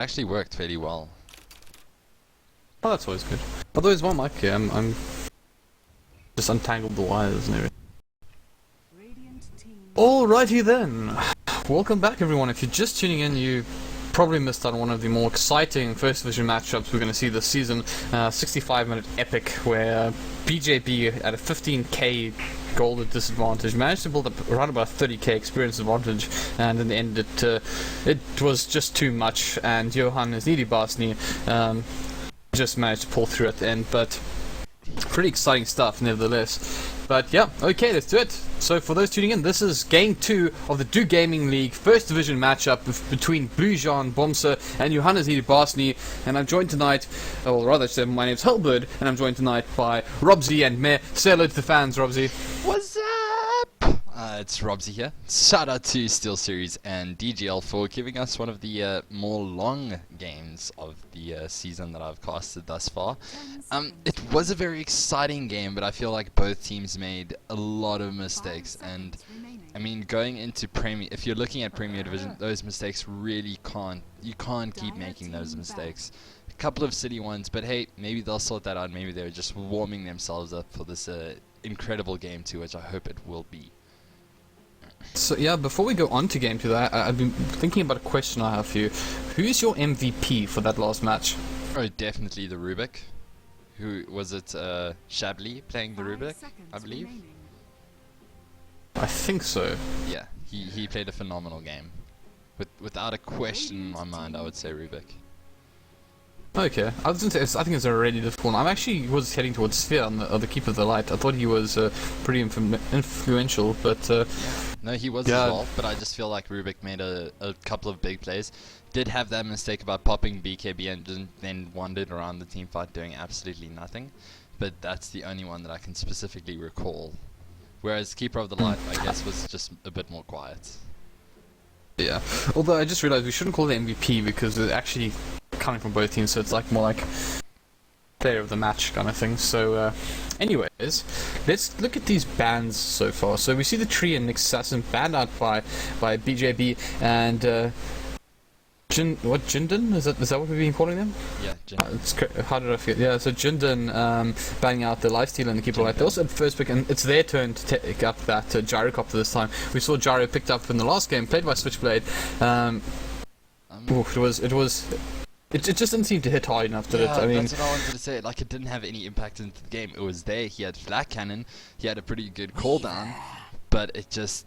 Actually worked fairly well. Oh, that's always good. Although it's one mic here, I'm just untangled the wires and everything. Alrighty then. Welcome back everyone. If you're just tuning in, you probably missed out on one of the more exciting First Division matchups we're going to see this season. 65-minute epic where BJB at a 15k goal disadvantage managed to build up around about a 30k experience advantage, and in the end it was just too much, and Johannes Basni just managed to pull through at the end, but pretty exciting stuff nevertheless. But yeah, okay, let's do it. So for those tuning in, this is game 2 of the DoGamingLeague First Division matchup between Blue-Jean Bomser and Johannes Basni, and I'm joined tonight, or rather my name's Hellbird, and I'm joined tonight by Robsy and Meh. Say hello to the fans, Robsy. What's up? It's Robsy here. Shout out to SteelSeries and DGL for giving us one of the more long games of the season that I've casted thus far. It was a very exciting game, but I feel like both teams made a lot of mistakes, and I mean, going into Premier, if you're looking at Premier Division, those mistakes really you can't keep making those mistakes. A couple of city ones, but hey, maybe they'll sort that out. Maybe they're just warming themselves up for this incredible game 2, which I hope it will be. So yeah, before we go on to game 2, I've been thinking about a question I have for you. Who's your MVP for that last match? Oh, definitely the Rubik. Who was it? Shabli playing the Rubik, I believe. I think so. Yeah, he played a phenomenal game. Without a question in my mind, I would say Rubik. Okay, I was gonna say, I think it's a really difficult one. I actually was heading towards Sphere on the Keeper of the Light. I thought he was pretty influential, but no, he was as well. But I just feel like Rubik made a couple of big plays. Did have that mistake about popping BJB and then wandered around the team fight doing absolutely nothing. But that's the only one that I can specifically recall. Whereas Keeper of the Light, I guess, was just a bit more quiet. Yeah, although I just realized we shouldn't call it MVP because it's actually coming from both teams, so it's like more like player of the match kind of thing. So anyways, let's look at these bans so far. So we see the Tree and Nick Assassin banned out by BJB and JnBn? Is that what we've been calling them? Yeah, how did I forget? Yeah, so JnBn banning out the lifesteal and the Keeper Light. They also had first pick, and it's their turn to take up that gyrocopter this time. We saw Gyro picked up in the last game, played by Switchblade. It just didn't seem to hit hard enough, did it? I mean, that's what I wanted to say. Like, it didn't have any impact into the game. It was there. He had flat cannon. He had a pretty good cooldown, but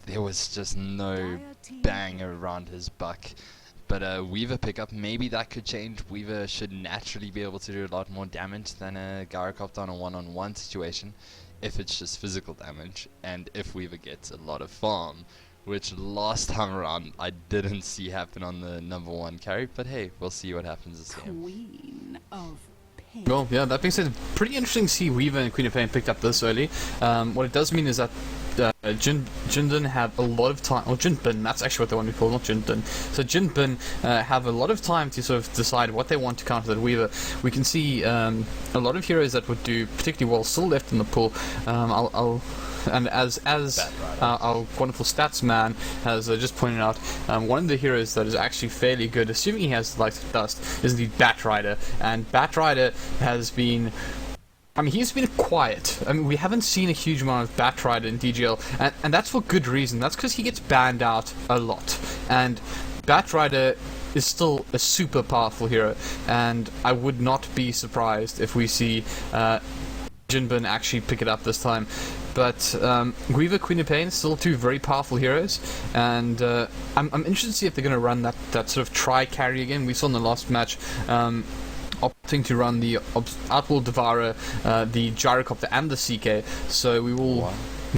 there was just no bang around his buck. But Weaver pickup, maybe that could change. Weaver should naturally be able to do a lot more damage than a Gyrocopter on a one-on-one situation, if it's just physical damage, and if Weaver gets a lot of farm, which last time around I didn't see happen on the #1 carry. But hey, we'll see what happens this game. Queen of Pain. well, yeah, that being said, pretty interesting to see Weaver and Queen of Pain picked up this early. What it does mean is that JnBn have a lot of time, or JnBn, that's actually what they want to call, not JnBn. So JnBn have a lot of time to sort of decide what they want to counter that Weaver. We can see a lot of heroes that would do particularly well still left in the pool. And as our wonderful stats man has just pointed out, one of the heroes that is actually fairly good, assuming he has the Light of Dust, is the Batrider. And Batrider has been, I mean, he's been quiet. I mean, we haven't seen a huge amount of Batrider in DGL, and that's for good reason. That's because he gets banned out a lot. And Batrider is still a super powerful hero, and I would not be surprised if we see JnBn actually pick it up this time. But Weaver, Queen of Pain, still two very powerful heroes, and I'm interested to see if they're going to run that sort of try-carry again. We saw in the last match opting to run the Outworld Devourer, the Gyrocopter, and the CK, so we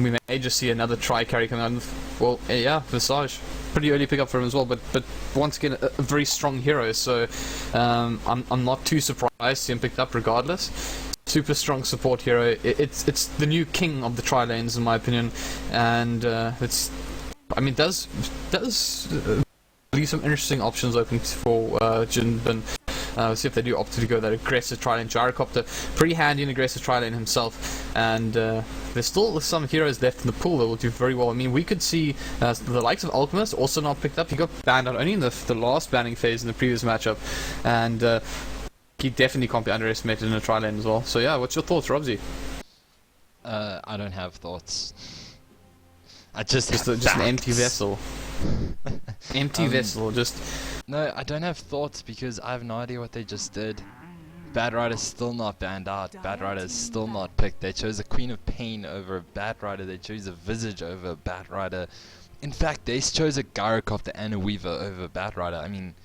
may just see another try-carry coming out. Well, yeah, Visage. Pretty early pickup for him as well, but once again, a very strong hero, so I'm not too surprised to see him picked up regardless. Super strong support hero. It's the new king of the tri lanes in my opinion, and does leave some interesting options open for JnBn. We'll see if they do opt to go that aggressive tri-lane. Gyrocopter, pretty handy in aggressive tri-lane himself, and there's still some heroes left in the pool that will do very well. I mean, we could see the likes of Alchemist also not picked up. He got banned out only in the last banning phase in the previous matchup, and he definitely can't be underestimated in a tri-lane as well. So yeah, what's your thoughts, Robsy? I don't have thoughts. I just an empty vessel. Empty vessel, just... No, I don't have thoughts because I have no idea what they just did. Bad Rider's still not banned out. Bad Rider's still not picked. They chose a Queen of Pain over a Bad Rider. They chose a Visage over a Bad Rider. In fact, they chose a Gyrocopter and a Weaver over a Bad Rider. I mean,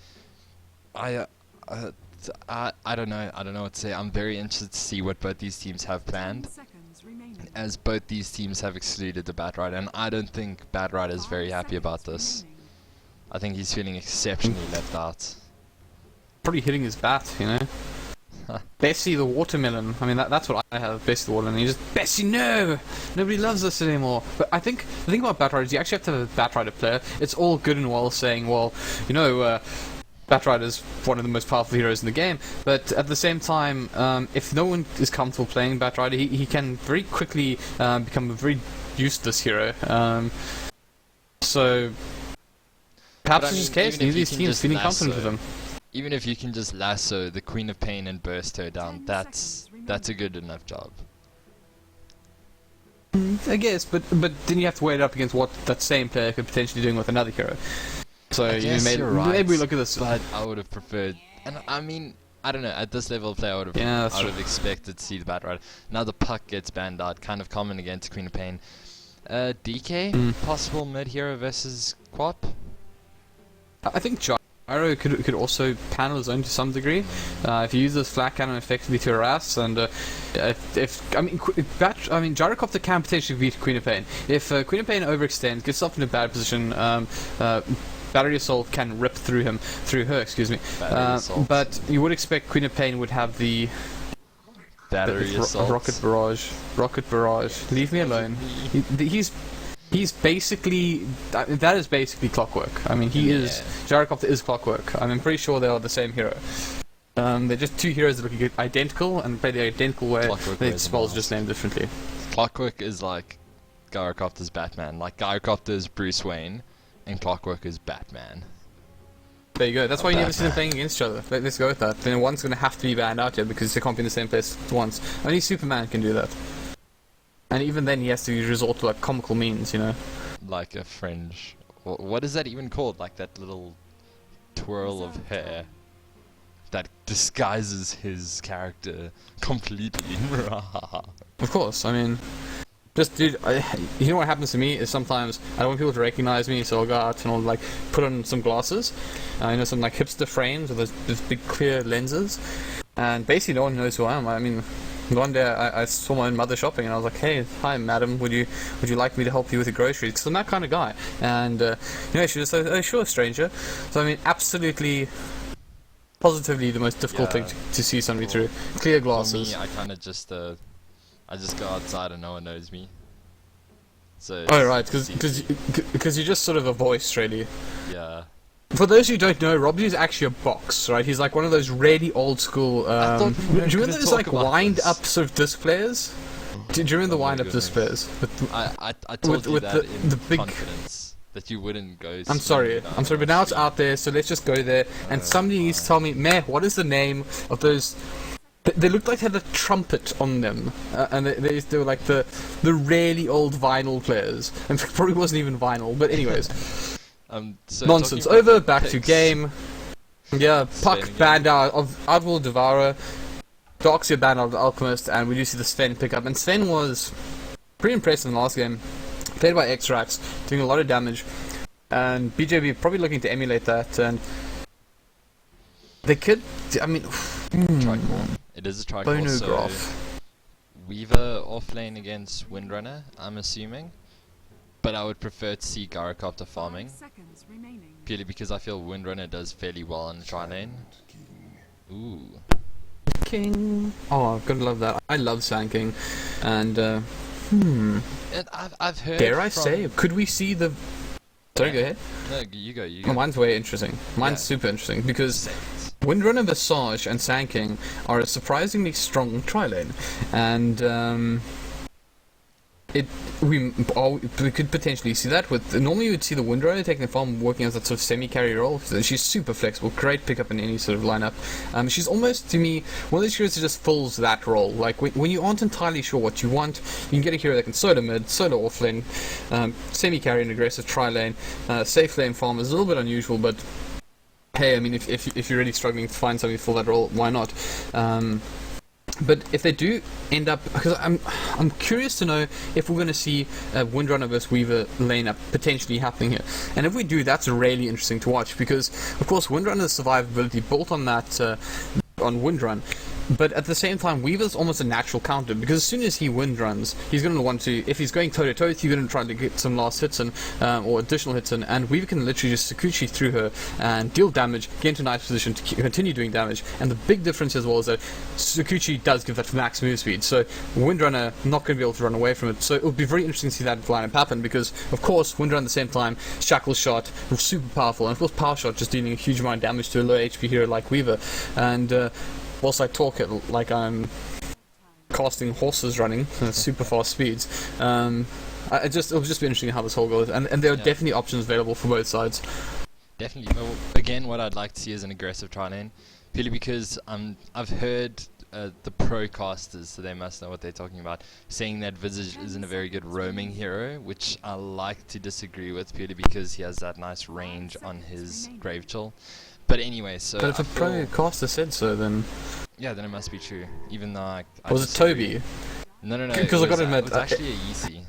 I don't know. I don't know what to say. I'm very interested to see what both these teams have planned, as both these teams have excluded the Bad Rider, and I don't think Bad Rider is very happy about this. I think he's feeling exceptionally left out. Probably hitting his bat, you know. Bessie the watermelon. I mean, that's what I have. Bessie the watermelon. He's just, Bessie, no! Nobody loves us anymore. But I think the thing about Bat Rider is you actually have to have a Bat Rider player. It's all good and well saying, well, you know, Bat Rider is one of the most powerful heroes in the game, but at the same time, if no one is comfortable playing Bat Rider, he can very quickly become a very useless hero. So perhaps it's just case these teams feeling confident with him. Even if you can just lasso the Queen of Pain and burst her down, that's a good enough job. I guess, but then you have to weigh it up against what that same player could potentially be doing with another hero. So maybe we look at this. But I would have preferred, and I mean, I don't know. At this level of play, I would have expected to see the Bat Rider. Now the Puck gets banned out, kind of common against Queen of Pain. DK, possible mid hero versus Quap. I think Gyro could also panel his own to some degree. If you use this flat cannon effectively to harass, and Gyrocopter can potentially beat Queen of Pain. If Queen of Pain overextends, gets herself in a bad position, Battery Assault can rip through her, excuse me. But you would expect Queen of Pain would have the Battery Assault. Rocket Barrage. Leave me alone. He's basically... that is basically Clockwork. I mean, Gyrocopter is Clockwork. I'm pretty sure they are the same hero. They're just two heroes that look identical and play the identical way. The spells just named differently. Clockwork is like Gyrocopter's Batman. Like Gyrocopter is Bruce Wayne, and Clockwork is Batman. There you go. That's why you never see them playing against each other. Let's go with that. Then one's going to have to be banned out here because they can't be in the same place at once. Only Superman can do that. And even then, he has to resort to like comical means, you know. Like a fringe. What is that even called? Like that little twirl of hair that disguises his character completely. Of course. I mean, just dude, you know what happens to me is sometimes I don't want people to recognize me, so I'll go out and I'll like put on some glasses, you know, some like hipster frames with those big clear lenses, and basically no one knows who I am. I mean. One day I saw my own mother shopping and I was like, hey, hi madam, would you like me to help you with your groceries? Because I'm that kind of guy. And you know, she was like, oh sure, stranger. So I mean, absolutely, positively the most difficult thing to see somebody through. Clear glasses. For me, I kind of just I just go outside and no one knows me. So oh right, because you're just sort of a voice, really. Yeah. For those who don't know, Robbie is actually a box, right? He's like one of those really old school. Do you remember those like wind up sort of disc players? Do you remember the wind up disc players? I told you that in confidence that you wouldn't go. I'm sorry, but now it's out there, so let's just go there. And somebody needs to tell me, Meh, what is the name of those? They looked like they had a trumpet on them, and they were like the really old vinyl players. And it probably wasn't even vinyl, but anyways. So nonsense. Over, back to game. Yeah, Puck banned out of Outworld Devourer, Doxia banned out of Alchemist, and we do see the Sven pick up. And Sven was pretty impressive in the last game. Played by X-Rax, doing a lot of damage. And BJB probably looking to emulate that. And they could, I mean... Tricorn. It is a Tricorn, so Weaver offlane against Windrunner, I'm assuming. But I would prefer to see Gyrocopter farming, purely because I feel Windrunner does fairly well in the tri-lane. Ooh. King. Oh, I'm gonna love that. I love Sand King. And, I've heard. Dare I say, could we see the... Sorry, go ahead. No, you go. Oh, mine's way interesting. Mine's super interesting, because Windrunner, Visage, and Sand King are a surprisingly strong tri-lane, and we could potentially see that with normally you would see the Windrunner taking the farm, working as that sort of semi-carry role. She's super flexible, great pickup in any sort of lineup. She's almost, to me, one of those heroes that just fills that role. Like when you aren't entirely sure what you want, you can get a hero that can solo mid, solo offlane, semi-carry and aggressive tri-lane, safe lane farm is a little bit unusual, but hey, I mean, if you're really struggling to find something for that role, why not? But if they do end up, because I'm curious to know if we're going to see a Windrunner versus Weaver lane up potentially happening here, and if we do, that's really interesting to watch because, of course, Windrunner's survivability built on that on Windrun. But at the same time, Weaver's almost a natural counter because as soon as he windruns, he's going to want to, if he's going toe to toe, he's going to try to get some last hits in, or additional hits in, and Weaver can literally just Sakuchi through her and deal damage, get into a nice position to continue doing damage. And the big difference as well is that Sakuchi does give that max move speed, so Windrunner not going to be able to run away from it. So it will be very interesting to see that lineup happen because, of course, Windrunner at the same time, Shackle Shot, super powerful, and of course Power Shot just dealing a huge amount of damage to a low HP hero like Weaver. And whilst I talk it like I'm casting horses running at super fast speeds, it'll just be interesting how this whole goes, and there are definitely options available for both sides. Definitely. Well, again, what I'd like to see is an aggressive tri-lane, purely because I've heard the pro casters, so they must know what they're talking about, saying that Visage isn't a very good roaming hero, which I like to disagree with, purely because he has that nice range on his Grave Chill. But anyway, so... But if a pro caster said so, then... Yeah, then it must be true, even though I was it Toby? No. Because I got to admit... It was actually a EC.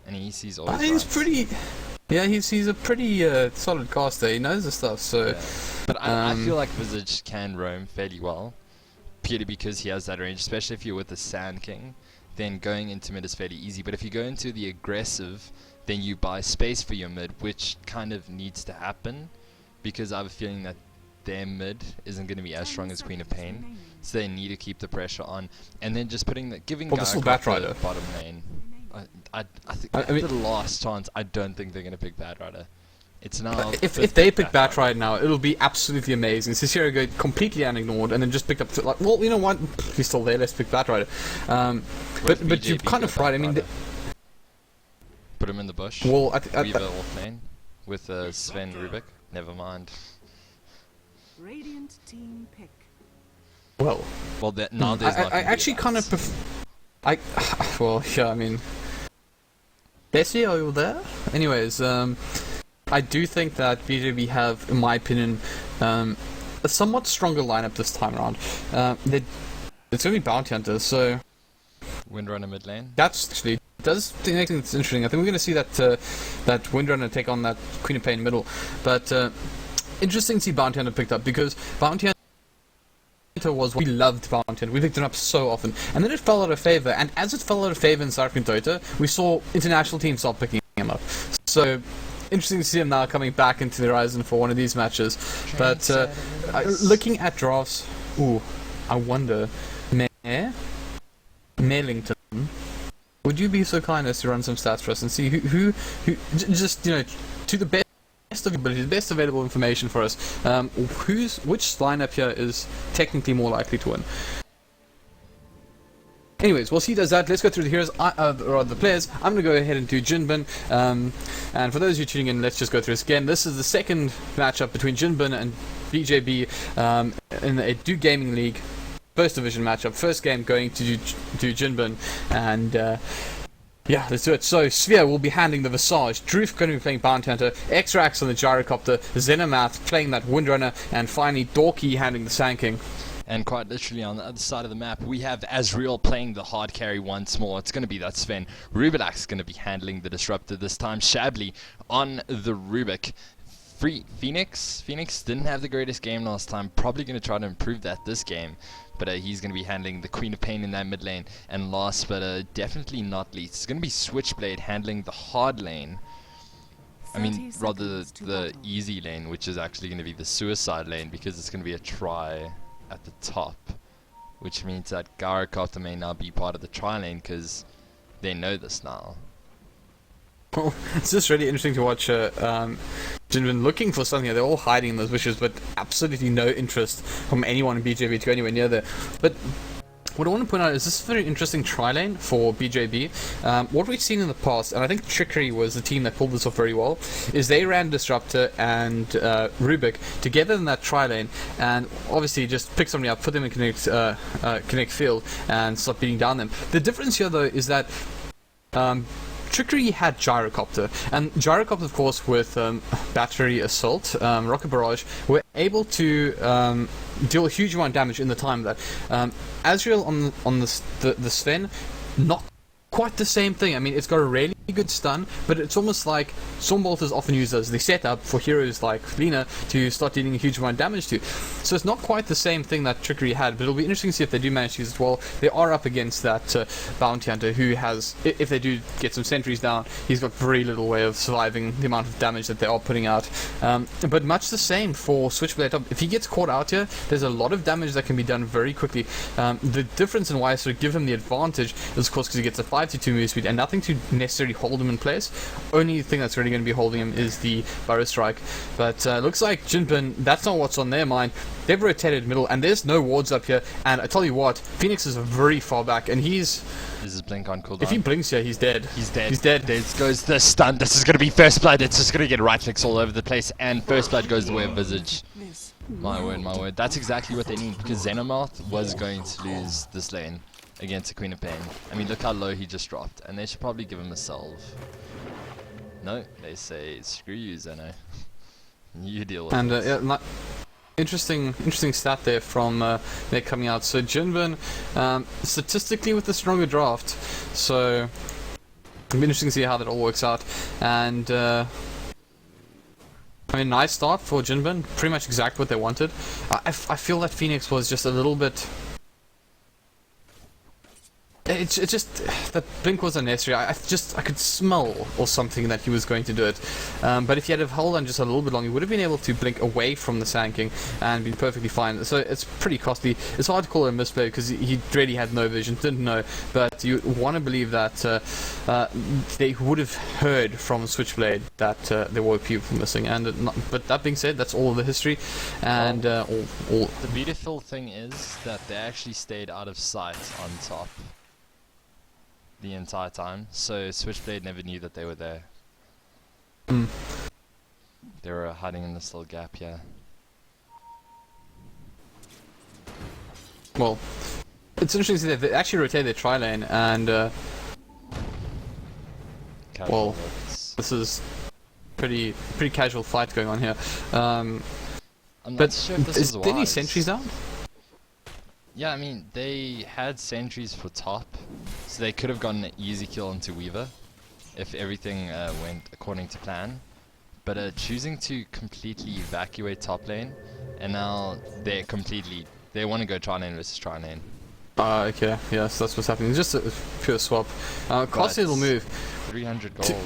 And EC's always he's right. pretty... Yeah, he's a pretty solid caster, he knows the stuff, so... Yeah. But I feel like Visage can roam fairly well, purely because he has that range, especially if you're with the Sand King, then going into mid is fairly easy. But if you go into the aggressive, then you buy space for your mid, which kind of needs to happen, because I have a feeling that their mid isn't going to be as strong as Queen of Pain, so they need to keep the pressure on, and then just giving Gargoyle the bottom lane. I think the last chance, I don't think they're going to pick Batrider. It's now. If they pick Batrider now, it'll be absolutely amazing. Cicero go completely unignored, and then just picked up like, well, you know what? He's still there. Let's pick Batrider. But you've kind of right. I mean, put him in the bush. Well, Weaver off lane with Sven Rubik. Never mind. Radiant team pick. Well, now there's I actually kind of well, yeah, I mean, Bessie, are you there? Anyways, I do think that BJB have, in my opinion, a somewhat stronger lineup this time around. It's only Bounty Hunters, so Windrunner mid lane. That's actually does the next thing that's interesting. I think we're going to see that that Windrunner take on that Queen of Pain middle, but interesting to see Bounty Hunter picked up because Bounty Hunter was we loved Bounty Hunter. We picked him up so often, and then it fell out of favor. And as it fell out of favor in South Dota, we saw international teams start picking him up. So interesting to see him now coming back into the horizon for one of these matches. But looking at drafts, I wonder, Mailington, would you be so kind as to run some stats for us and see who just, you know, to the best of ability, the best available information for us, which lineup here is technically more likely to win? Anyways, while he does that, let's go through the heroes, or the players. I'm going to go ahead and do JnBn. And for those of you tuning in, let's just go through this again. This is the second matchup between JnBn and BJB in a DoGamingLeague first division matchup. First game going to do JnBn, and yeah, let's do it. So Sphere will be handling the Visage, Droof going to be playing Bounty Hunter, Xrax on the Gyrocopter, Xenomath playing that Windrunner, and finally Dorky handling the Sand King. And quite literally on the other side of the map, we have Azriel playing the hard carry once more. It's going to be that Sven. Rubilax is going to be handling the Disruptor this time. Shabley on the Rubik. Phoenix didn't have the greatest game last time. Probably going to try to improve that this game. But he's going to be handling the Queen of Pain in that mid lane. And last but definitely not least, it's going to be Switchblade handling the hard lane. I mean, rather the easy lane, which is actually going to be the suicide lane, because it's going to be a try at the top, which means that Gyrocopter may now be part of the try lane because they know this now. Well, it's just really interesting to watch JnBn looking for something. They're all hiding in those bushes, but absolutely no interest from anyone in BJB to go anywhere near there. But what I want to point out is this is a very interesting tri-lane for BJB. What we've seen in the past, and I think Trickery was the team that pulled this off very well, is they ran Disruptor and Rubik together in that tri-lane, and obviously just pick somebody up, put them in connect field, and start beating down them. The difference here, though, is that Trickery had Gyrocopter, and Gyrocopter, of course, with Battery Assault, Rocket Barrage, were able to deal a huge amount of damage in the time that Azrael on the Sven, not quite the same thing. I mean, it's got a really good stun, but it's almost like Stormbolt is often used as the setup for heroes like Lina to start dealing a huge amount of damage to. So it's not quite the same thing that Trickery had, but it'll be interesting to see if they do manage to use it well. They are up against that Bounty Hunter who has, if they do get some sentries down, he's got very little way of surviving the amount of damage that they are putting out. But much the same for Switchblade up. If he gets caught out here, there's a lot of damage that can be done very quickly. The difference in why I sort of give him the advantage is, of course, because he gets a 5-2 move speed and nothing to necessarily hold him in place. Only thing that's really going to be holding him is the Burrow Strike. But looks like JnBn, that's not what's on their mind. They've rotated middle, and there's no wards up here. And I tell you what, Phoenix is very far back, and he's... Is his blink on cooldown? If he blinks here, he's dead. He's dead. He's dead. There goes the stun. This is going to be First Blood. It's just going to get right clicks all over the place, and First Blood goes the way of Visage. My word, my word. That's exactly what they need, because Xenomouth was going to lose this lane against the Queen of Pain. I mean, look how low he just dropped, and they should probably give him a salve. No, they say, screw you, Zeno. You deal with it. And yeah, interesting stat there from they're coming out. So JnBn, statistically with the stronger draft, so it'll be interesting to see how that all works out. And I mean, nice start for JnBn, pretty much exactly what they wanted. I feel that Phoenix was just a little bit... It's just that blink was unnecessary. I could smell or something that he was going to do it. But if he had held on just a little bit longer, he would have been able to blink away from the Sand King and been perfectly fine. So it's pretty costly. It's hard to call it a misplay because he really had no vision, didn't know. But you want to believe that they would have heard from Switchblade that there were people missing. But that being said, that's all the history. And all. The beautiful thing is that they actually stayed out of sight on top the entire time, so Switchblade never knew that they were there. They were hiding in this little gap here. Well, it's interesting to see that they actually rotate their tri-lane, and well, this is pretty casual fight going on here. I'm not but sure if this is there any sentries down? Yeah, I mean, they had sentries for top, so they could have gotten an easy kill onto Weaver if everything went according to plan. But choosing to completely evacuate top lane, and now they want to go tri-lane versus tri-lane. Okay, yes, that's what's happening. It's just a pure swap. Costly little move. 300 gold.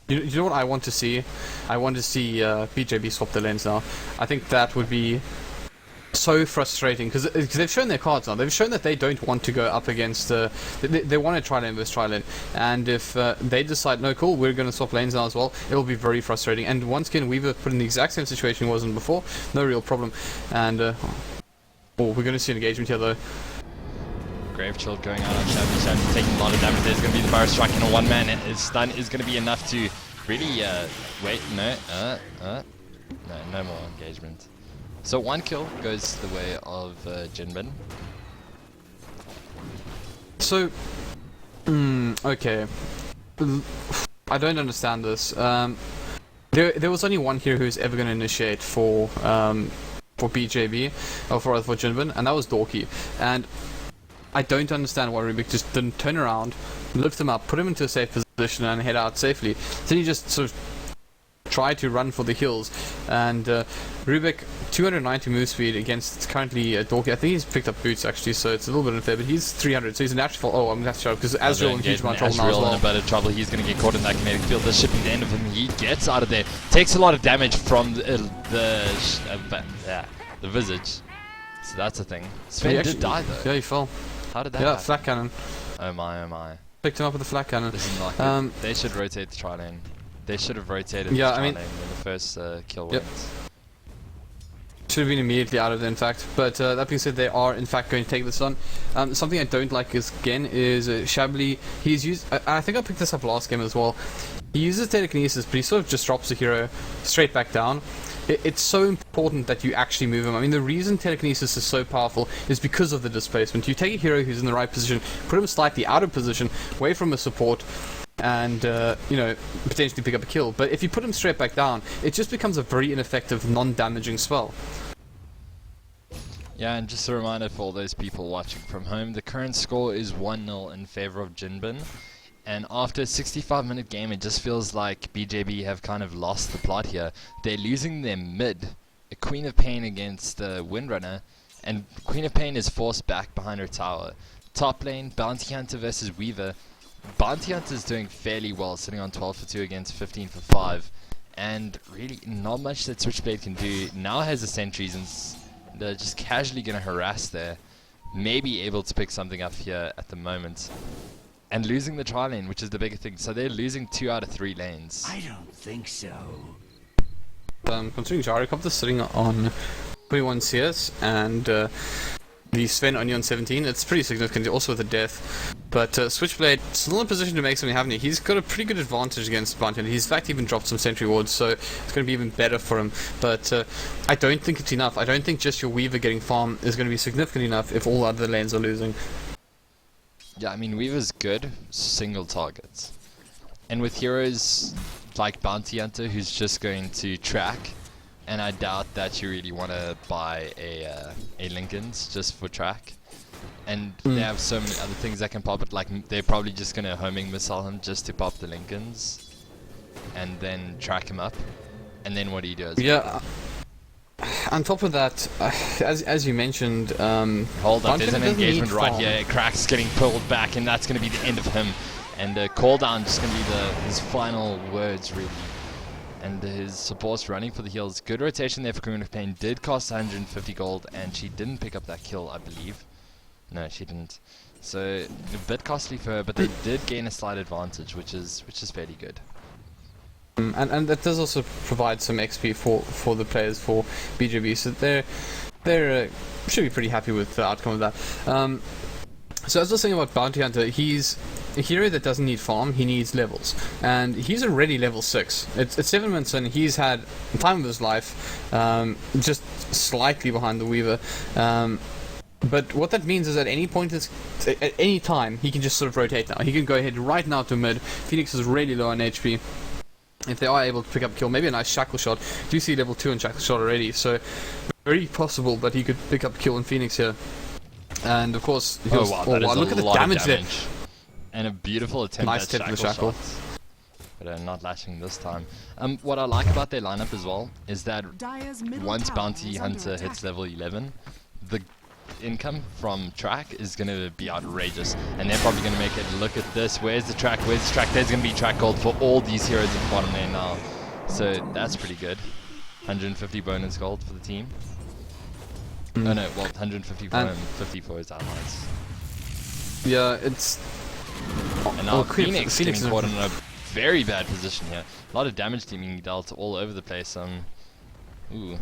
You know what I want to see? I want to see BJB swap the lanes now. I think that would be so frustrating because they've shown their cards now. They've shown that they don't want to go up against they want to tri-lane versus tri-lane, and if they decide no, cool, we're going to swap lanes now as well, it will be very frustrating. And once again, Weaver put in the exact same situation he was in before, no real problem. And oh, we're going to see an engagement here though. Grave Chill going out on Shabby, taking a lot of damage. There's going to be the Burrow Strike in a one man, and his stun is going to be enough to really wait. No more engagement. So one kill goes the way of JnBn. So, okay, I don't understand this. There was only one here who's ever going to initiate for BJB, or for JnBn, and that was Dorky. And I don't understand why Rubik just didn't turn around, lift him up, put him into a safe position, and head out safely. Then he just sort of tried to run for the hills, and Rubik 290 move speed against currently Dorky. I think he's picked up boots actually, so it's a little bit unfair, but he's 300, so he's an actual. Oh, I'm gonna have to show up because Azrael in huge amount of trouble now as well. In a bit of trouble. He's gonna get caught in that kinetic field. The shipping the end of him. He gets out of there. Takes a lot of damage from the Visage. So that's a thing. Sven did die though. Yeah, he fell. How did that happen? Flat cannon. Oh my, oh my. Picked him up with a flat cannon. This is not good. They should rotate the tri-lane. They should have rotated Yeah, the I mean, when the first kill yep. went. Should have been immediately out of it, in fact. But that being said, they are in fact going to take this on. Something I don't like is Shabli. He's used. I think I picked this up last game as well. He uses telekinesis, but he sort of just drops the hero straight back down. It's so important that you actually move him. I mean, the reason telekinesis is so powerful is because of the displacement. You take a hero who's in the right position, put him slightly out of position, away from a support, and potentially pick up a kill. But if you put him straight back down, it just becomes a very ineffective, non-damaging spell. Yeah, and just a reminder for all those people watching from home, the current score is 1-0 in favor of JnBn. And after a 65-minute game, it just feels like BJB have kind of lost the plot here. They're losing their mid, a Queen of Pain against Windrunner, and Queen of Pain is forced back behind her tower. Top lane, Bounty Hunter versus Weaver. Bounty Hunter is doing fairly well, sitting on 12 for 2 against 15 for 5. And really, not much that Switchblade can do. Now has the sentries, and they're just casually going to harass there. Maybe able to pick something up here at the moment. And losing the tri lane, which is the bigger thing. So they're losing 2 out of 3 lanes. I don't think so. Considering Jarikov is sitting on 21 CS and the Sven only on 17, it's pretty significant, also with the death. But Switchblade still in a position to make something happen. He's got a pretty good advantage against Bounty. He's in fact even dropped some sentry wards, so it's going to be even better for him. But I don't think it's enough. I don't think just your Weaver getting farm is going to be significant enough if all other lanes are losing. Yeah, I mean, Weaver's good, single targets. And with heroes like Bounty Hunter, who's just going to track, and I doubt that you really want to buy a Linken's just for track. And they have so many other things that can pop it, like they're probably just going to homing missile him just to pop the Linken's, and then track him up. And then what do you do? Yeah. On top of that, as you mentioned, hold on, there's an engagement right here. Crack's getting pulled back, and that's going to be the end of him. And call down just going to be his final words, really. And his support's running for the heals. Good rotation there for Queen of Pain. Did cost 150 gold, and she didn't pick up that kill, I believe. No, she didn't. So a bit costly for her, but they did gain a slight advantage, which is fairly good. And that does also provide some XP for the players for BJB, so they should be pretty happy with the outcome of that. So as I was saying about Bounty Hunter, he's a hero that doesn't need farm, he needs levels. And he's already level 6. It's 7 months in, he's had the time of his life, just slightly behind the Weaver. But what that means is at any point, at any time, he can just sort of rotate now. He can go ahead right now to mid. Phoenix is really low on HP. If they are able to pick up a kill, maybe a nice shackle shot. Do see level 2 in shackle shot already, so very possible that he could pick up a kill in Phoenix here. And of course, that is look at the damage there. And a beautiful attempt nice at shackle shot. But not lashing this time. What I like about their lineup as well is that once Bounty Hunter hits level 11, the income from track is going to be outrageous, and they're probably going to make it. Look at this, where's the track, there's going to be track gold for all these heroes in the bottom lane now, so that's pretty good. 150 bonus gold for the team. Oh no, well, 150 for him, 50 for his allies. Yeah, it's... And now Phoenix getting caught in a very bad position here. A lot of damage being dealt all over the place. Ooh,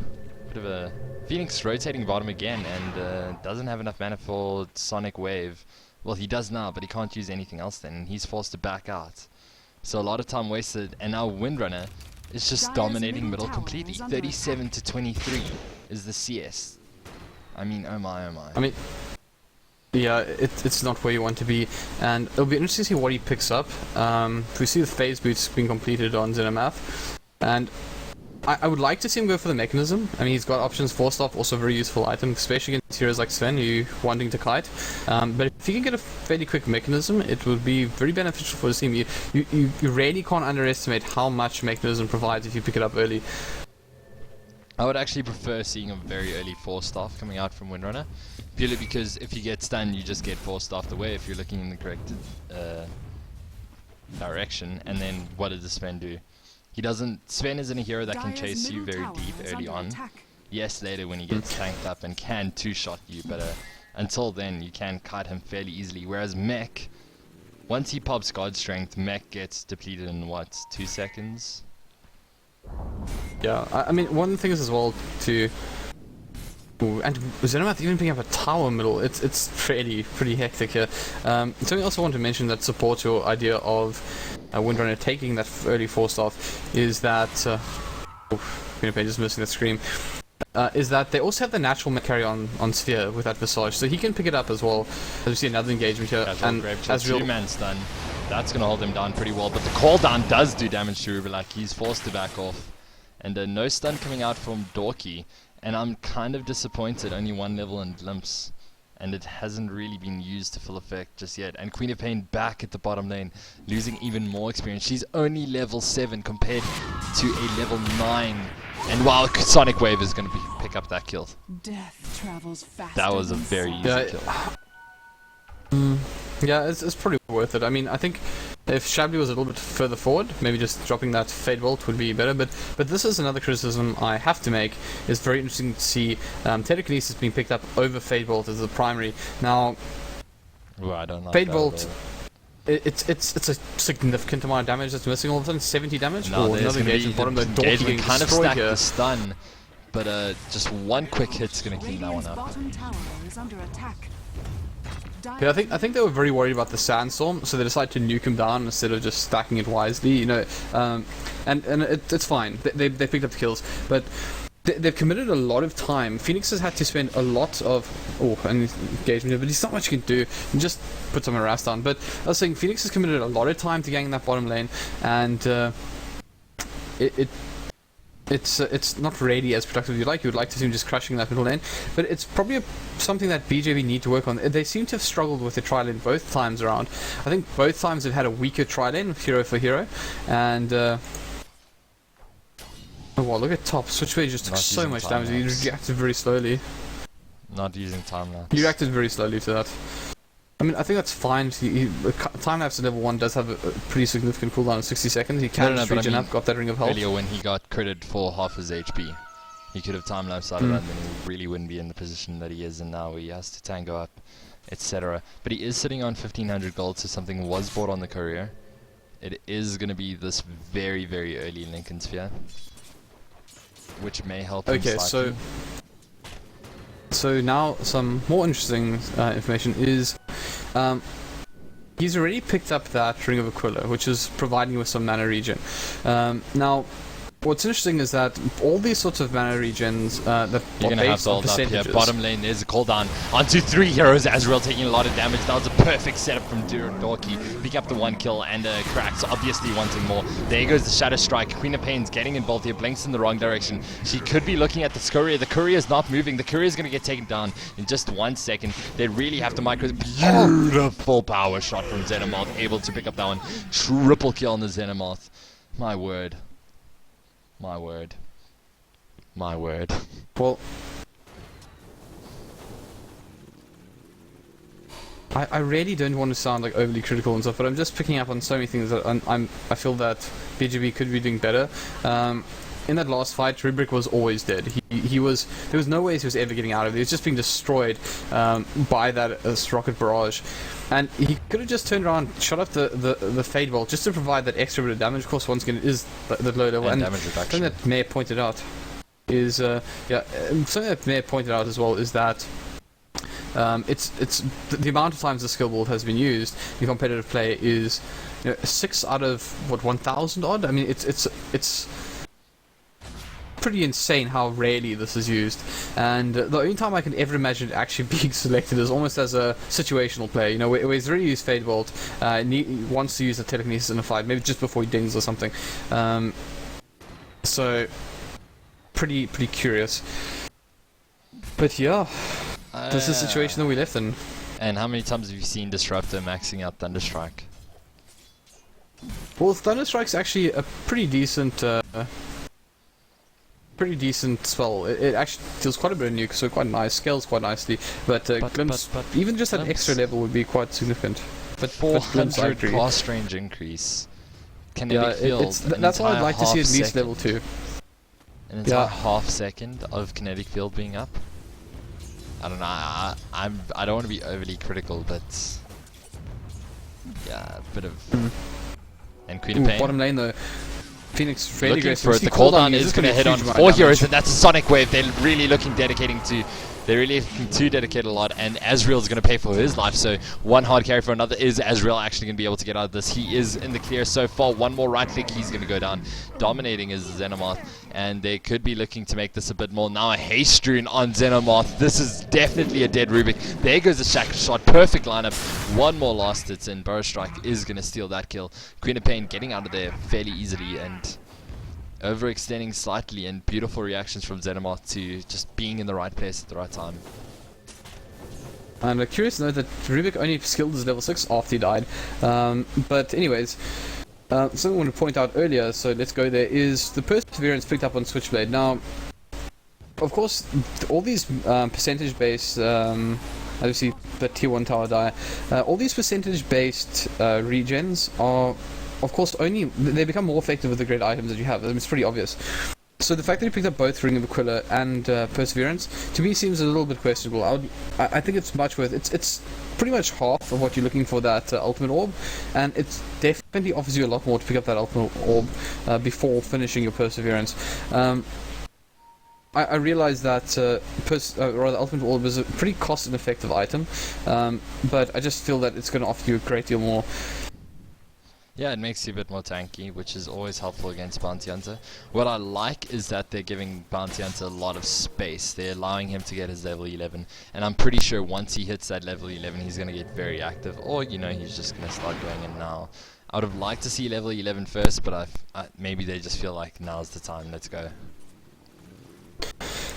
bit of a... Phoenix rotating bottom again, and doesn't have enough mana for Sonic Wave. Well, he does now, but he can't use anything else then, and he's forced to back out. So a lot of time wasted, and now Windrunner is just dominating middle completely. 37 to 23 is the CS. I mean, oh my, oh my. I mean, yeah, it's not where you want to be, and it'll be interesting to see what he picks up. We see the phase boots being completed on Xenomath, and I would like to see him go for the mechanism. I mean, he's got options. Force Staff, also a very useful item, especially against heroes like Sven, who wanting to kite. But if he can get a fairly quick mechanism, it would be very beneficial for the team. You really can't underestimate how much mechanism provides if you pick it up early. I would actually prefer seeing a very early Force Staff coming out from Windrunner, purely because if you get stunned, you just get Force Staffed away if you're looking in the correct direction. And then what does the Sven do? He doesn't. Sven isn't a hero that can chase you very deep early on. Yes, later when he gets tanked up and can two-shot you, but until then you can kite him fairly easily. Whereas Mech, once he pops God Strength, mech gets depleted in what, 2 seconds? Yeah, I mean, one thing is as well to... Ooh, and Xenomath even picking up a tower middle, it's pretty hectic here. Something else I want to mention that supports your idea of Windrunner taking that early 4-star is that... just missing that scream. Is that they also have the natural mech carry on Sphere with that Visage, so he can pick it up as well. As we see another engagement here, and as real 2-man stun, that's gonna hold him down pretty well. But the call down does do damage to Rubalak. He's forced to back off, and no stun coming out from Dorky. And I'm kind of disappointed. Only 1 level in Glimpse, and it hasn't really been used to full effect just yet. And Queen of Pain back at the bottom lane, losing even more experience. She's only level 7 compared to a level 9. And wow, Sonic Wave is going to pick up that kill. Death travels faster. That was a very easy kill. Yeah, it's pretty worth it. I mean, I think if Shabli was a little bit further forward, maybe just dropping that Fade Bolt would be better. But this is another criticism I have to make. It's very interesting to see Telekinesis being picked up over Fade Bolt as the primary. Now, ooh, I don't like Fade that Bolt, it's a significant amount of damage that's missing all of a sudden. 70 damage. No, or another engagement bottom. The engagement kind of stacked here. the stun, but just one quick hit's going to clean that one up. Bottom tower is under attack. Yeah, I think they were very worried about the sandstorm, so they decided to nuke him down instead of just stacking it wisely. You know, and it's fine. They picked up the kills, but they've committed a lot of time. Phoenix has had to spend a lot of engagement, but there's not much you can do. You can just put some harass down. But I was saying Phoenix has committed a lot of time to getting that bottom lane, and it's not really as productive as you'd like. You would like to see him just crushing that middle lane, but it's probably something that BJB need to work on. They seem to have struggled with the tri lane both times around. I think both times they've had a weaker tri lane, hero for hero, and oh wow, look at top. Switchway just took so much damage. He reacted very slowly. Not using time lapse. He reacted very slowly to that. I mean, I think that's fine. Time lapse at level 1 does have a pretty significant cooldown of 60 seconds. He can just regen up, got that ring of health. Earlier when he got critted for half his HP, he could have time lapsed out of that, and then he really wouldn't be in the position that he is in now, where he has to tango up, etc. But he is sitting on 1500 gold, so something was bought on the courier. It is going to be this very, very early Lincoln Sphere, which may help him slightly. So now some more interesting information is he's already picked up that Ring of Aquila, which is providing you with some mana regen. Now, what's interesting is that all these sorts of mana regions that you're are gonna have based to on hold up here. percentages. Bottom lane, there's a cooldown onto 3 heroes. Azrael taking a lot of damage. That was a perfect setup from Dorky. Pick up the 1 kill and cracks, obviously wanting more. There goes the Shadow Strike. Queen of Pain's getting involved here. Blinks in the wrong direction. She could be looking at the courier. The courier is not moving. The courier is going to get taken down in just 1 second. They really have to micro. Beautiful power shot from Xenomoth. Able to pick up that one. Triple kill on the Xenomoth. My word. My word. My word. Well, I really don't want to sound like overly critical and stuff, but I'm just picking up on so many things that I feel that BJB could be doing better. In that last fight, Rubric was always dead. There was no way he was ever getting out of it. He was just being destroyed by that rocket barrage. And he could have just turned around, shot up the Fade Bolt just to provide that extra bit of damage. Of course, once again, it is the low level. And damage reduction. something that Mayor pointed out is something that Mayor pointed out as well is that it's the amount of times the skill build has been used in competitive play is 6 out of 1,000 odd. I mean, it's pretty insane how rarely this is used, and the only time I can ever imagine it actually being selected is almost as a situational play, where he's already used Fade Bolt, he wants to use the Telekinesis in a fight, maybe just before he dings or something. So pretty curious, but yeah, this is the situation that we left in. And how many times have you seen Disruptor maxing out Thunderstrike? Well, Thunderstrike's actually a pretty decent spell. It actually deals quite a bit of nuke, so quite nice, scales quite nicely. But Glimpse, even just that extra level would be quite significant. But 400 cast range increase. Kinetic field. That's why I'd like to see at least level 2. An entire half second of kinetic field being up. I don't know. I don't want to be overly critical, but Yeah, a bit of... And Queen of Pain. Bottom lane though. Phoenix really Looking aggressive. for it. The cooldown is going to hit on 4 heroes, and that's a Sonic Wave. They're really looking dedicating to... They're really looking to dedicate a lot, and Azrael's going to pay for his life, so one hard carry for another. Is Azrael actually going to be able to get out of this? He is in the clear so far. One more right click, he's going to go down. Dominating is Xenomoth, and they could be looking to make this a bit more. Now a haste rune on Xenomoth. This is definitely a dead Rubik. There goes the shackle shot. Perfect lineup. One more last hits in. Burrow Strike is going to steal that kill. Queen of Pain getting out of there fairly easily, and overextending slightly, and beautiful reactions from Xenomoth to just being in the right place at the right time. And curious to note that Rubik only skilled his level 6 after he died. But anyways, something I want to point out earlier, so let's go there, is the Perseverance picked up on Switchblade. Now, of course, all these percentage-based, obviously the tier 1 tower die, all these percentage-based regens are, of course, only they become more effective with the great items that you have. I mean, it's pretty obvious. So the fact that you picked up both Ring of Aquila and Perseverance, to me, seems a little bit questionable. I think it's much worth. It's pretty much half of what you're looking for that ultimate orb, and it definitely offers you a lot more to pick up that ultimate orb before finishing your Perseverance. I realize that ultimate orb is a pretty cost and effective item, but I just feel that it's going to offer you a great deal more. Yeah, it makes you a bit more tanky, which is always helpful against Bounty Hunter. What I like is that they're giving Bounty Hunter a lot of space. They're allowing him to get his level 11, and I'm pretty sure once he hits that level 11, he's going to get very active, or, you know, he's just going to start going in now. I would have liked to see level 11 first, but maybe they just feel like now's the time, let's go.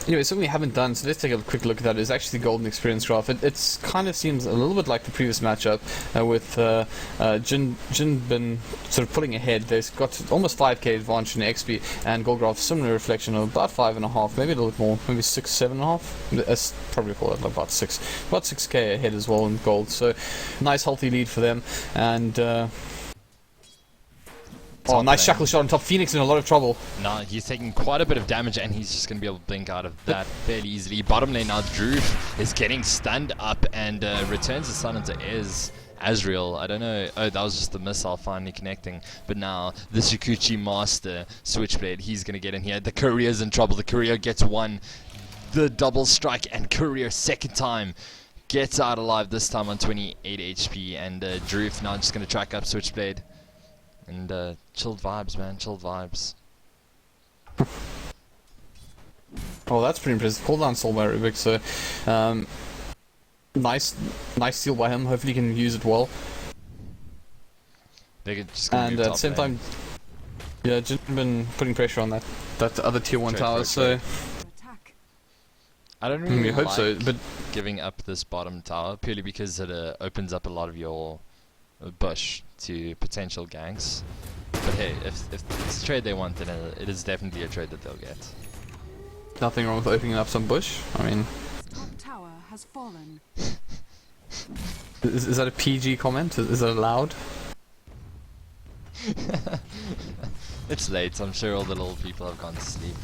Anyway, something we haven't done, so let's take a quick look at that, is actually the Golden Experience graph. It kind of seems a little bit like the previous matchup, with JnBn sort of pulling ahead. They've got almost 5k advantage in XP, and Gold Graph, similar reflection of about 5.5, maybe a little bit more, maybe 6, 7.5. That's probably call it about 6k ahead as well in gold. So, nice healthy lead for them, and oh, nice shackle shot on top. Phoenix in a lot of trouble. Nah, he's taking quite a bit of damage, and he's just going to be able to blink out of that fairly easily. Bottom lane now, Drew is getting stunned up and returns the stun into Azrael. I don't know. Oh, that was just the missile finally connecting. But now, the Shikuchi Master Switchblade, he's going to get in here. The Courier's in trouble. The Courier gets one. The double strike, and Courier, second time, gets out alive, this time on 28 HP. And Drew now just going to track up Switchblade. And chilled vibes, man. Chilled vibes. Oh, that's pretty impressive. Cooldown sold by Rubik, so nice steal by him. Hopefully he can use it well. They could just and at the same time, yeah, JnBn putting pressure on that other tier 1 tower. So I don't really hope like so, but giving up this bottom tower purely because it opens up a lot of your bush to potential ganks. But hey, if it's a trade they want, then it is definitely a trade that they'll get. Nothing wrong with opening up some bush. I mean, top tower has fallen. is that a PG comment? Is that allowed? It's late. I'm sure all the little people have gone to sleep.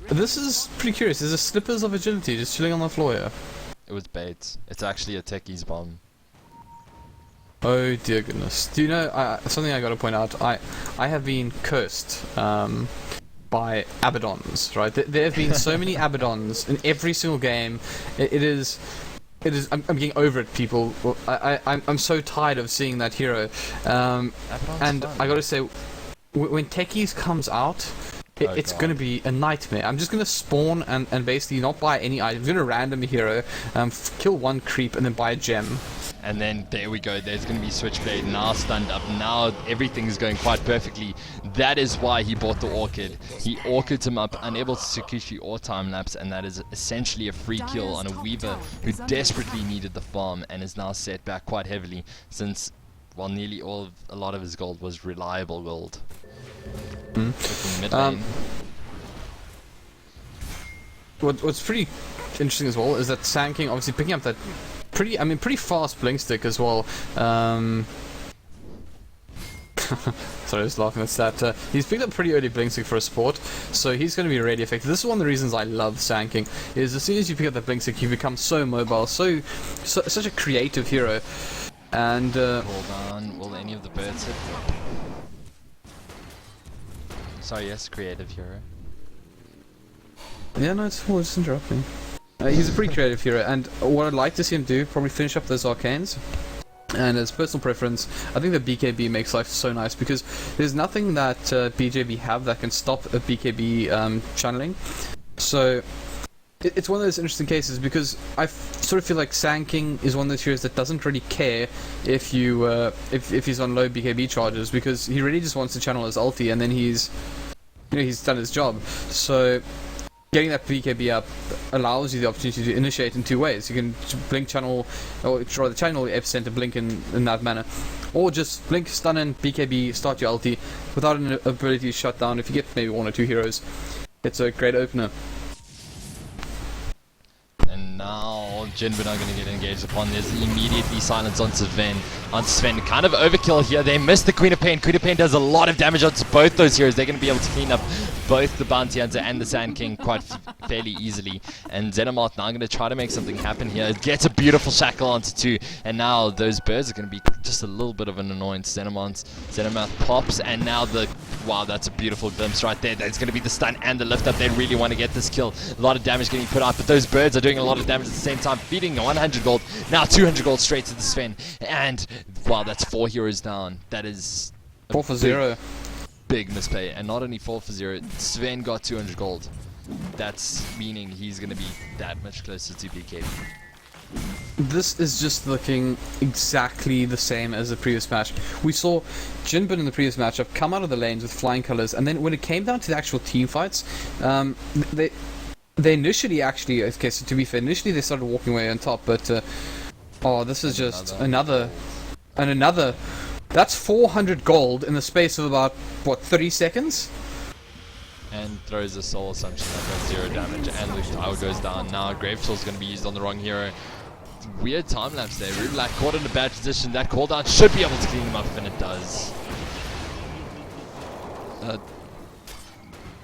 This is pretty curious. There's a Slippers of Agility just chilling on the floor here. It was bait. It's actually a techie's bomb. Oh dear goodness. Do you know, something I gotta point out, I have been cursed by Abaddons, right? There have been so many Abaddons in every single game. It is, I'm getting over it, people. I'm so tired of seeing that hero. And fun. I gotta say, when Techies comes out, it's going to be a nightmare. I'm just going to spawn and basically not buy any items. I'm going to random a hero, kill one creep, and then buy a gem. And then there we go. There's going to be Switchblade now stunned up. Now everything's going quite perfectly. That is why he bought the Orchid. He Orchid him up, unable to Sakushi or time lapse, and that is essentially a free kill on a Weaver who desperately needed the farm and is now set back quite heavily since, well, nearly a lot of his gold was reliable gold. Mid lane. What's pretty interesting as well is that Sanking obviously picking up that pretty fast blink stick as well. Sorry, I was laughing at that. He's picked up pretty early blink stick for a sport, so he's going to be really effective. This is one of the reasons I love Sanking, is as soon as you pick up that blink stick, you become so mobile, such a creative hero. And Hold on, will any of the birds hit? Sorry, yes, creative hero. yeah, no, it's cool. Just interrupt me. He's a pretty creative hero, and what I'd like to see him do, probably finish up those arcanes. And as personal preference, I think the BKB makes life so nice because there's nothing that BJB have that can stop a BKB channeling. So it's one of those interesting cases because I sort of feel like Sand King is one of those heroes that doesn't really care if you if he's on low BKB charges because he really just wants to channel his ulti and then he's done his job. So getting that BKB up allows you the opportunity to initiate in two ways. You can blink channel, or rather channel the epicenter blink in that manner, or just blink, stun in, BKB, start your ulti without an ability to shut down. If you get maybe one or two heroes, it's a great opener. And now JnBn are going to get engaged upon this. Immediately silence on Sven. Kind of overkill here. They missed the Queen of Pain. Queen of Pain does a lot of damage onto both those heroes. They're going to be able to clean up both the Bounty Hunter and the Sand King quite fairly easily. And Xenomath now going to try to make something happen here. It gets a beautiful shackle onto two. And now those birds are going to be just a little bit of an annoyance. Xenomath pops. And now wow, that's a beautiful glimpse right there. That's going to be the stun and the lift up. They really want to get this kill. A lot of damage getting put out. But those birds are doing a lot of damage at the same time. Feeding 100 gold. Now 200 gold straight to the Sven. And wow, that's 4 heroes down. That is 4 for 0. Big misplay. And not only 4 for 0, Sven got 200 gold. That's meaning he's going to be that much closer to BKB. This is just looking exactly the same as the previous match. We saw JnBn in the previous matchup come out of the lanes with flying colors, and then when it came down to the actual team fights, they initially actually, okay, so to be fair, initially they started walking away on top, but oh, this is just another. That's 400 gold in the space of about, what, 30 seconds? And throws a soul assumption that does 0 damage, and the tower goes down. Now Gravetool's going to be used on the wrong hero. Weird time lapse there. Rublack caught in a bad position. That cooldown should be able to clean him up, and it does.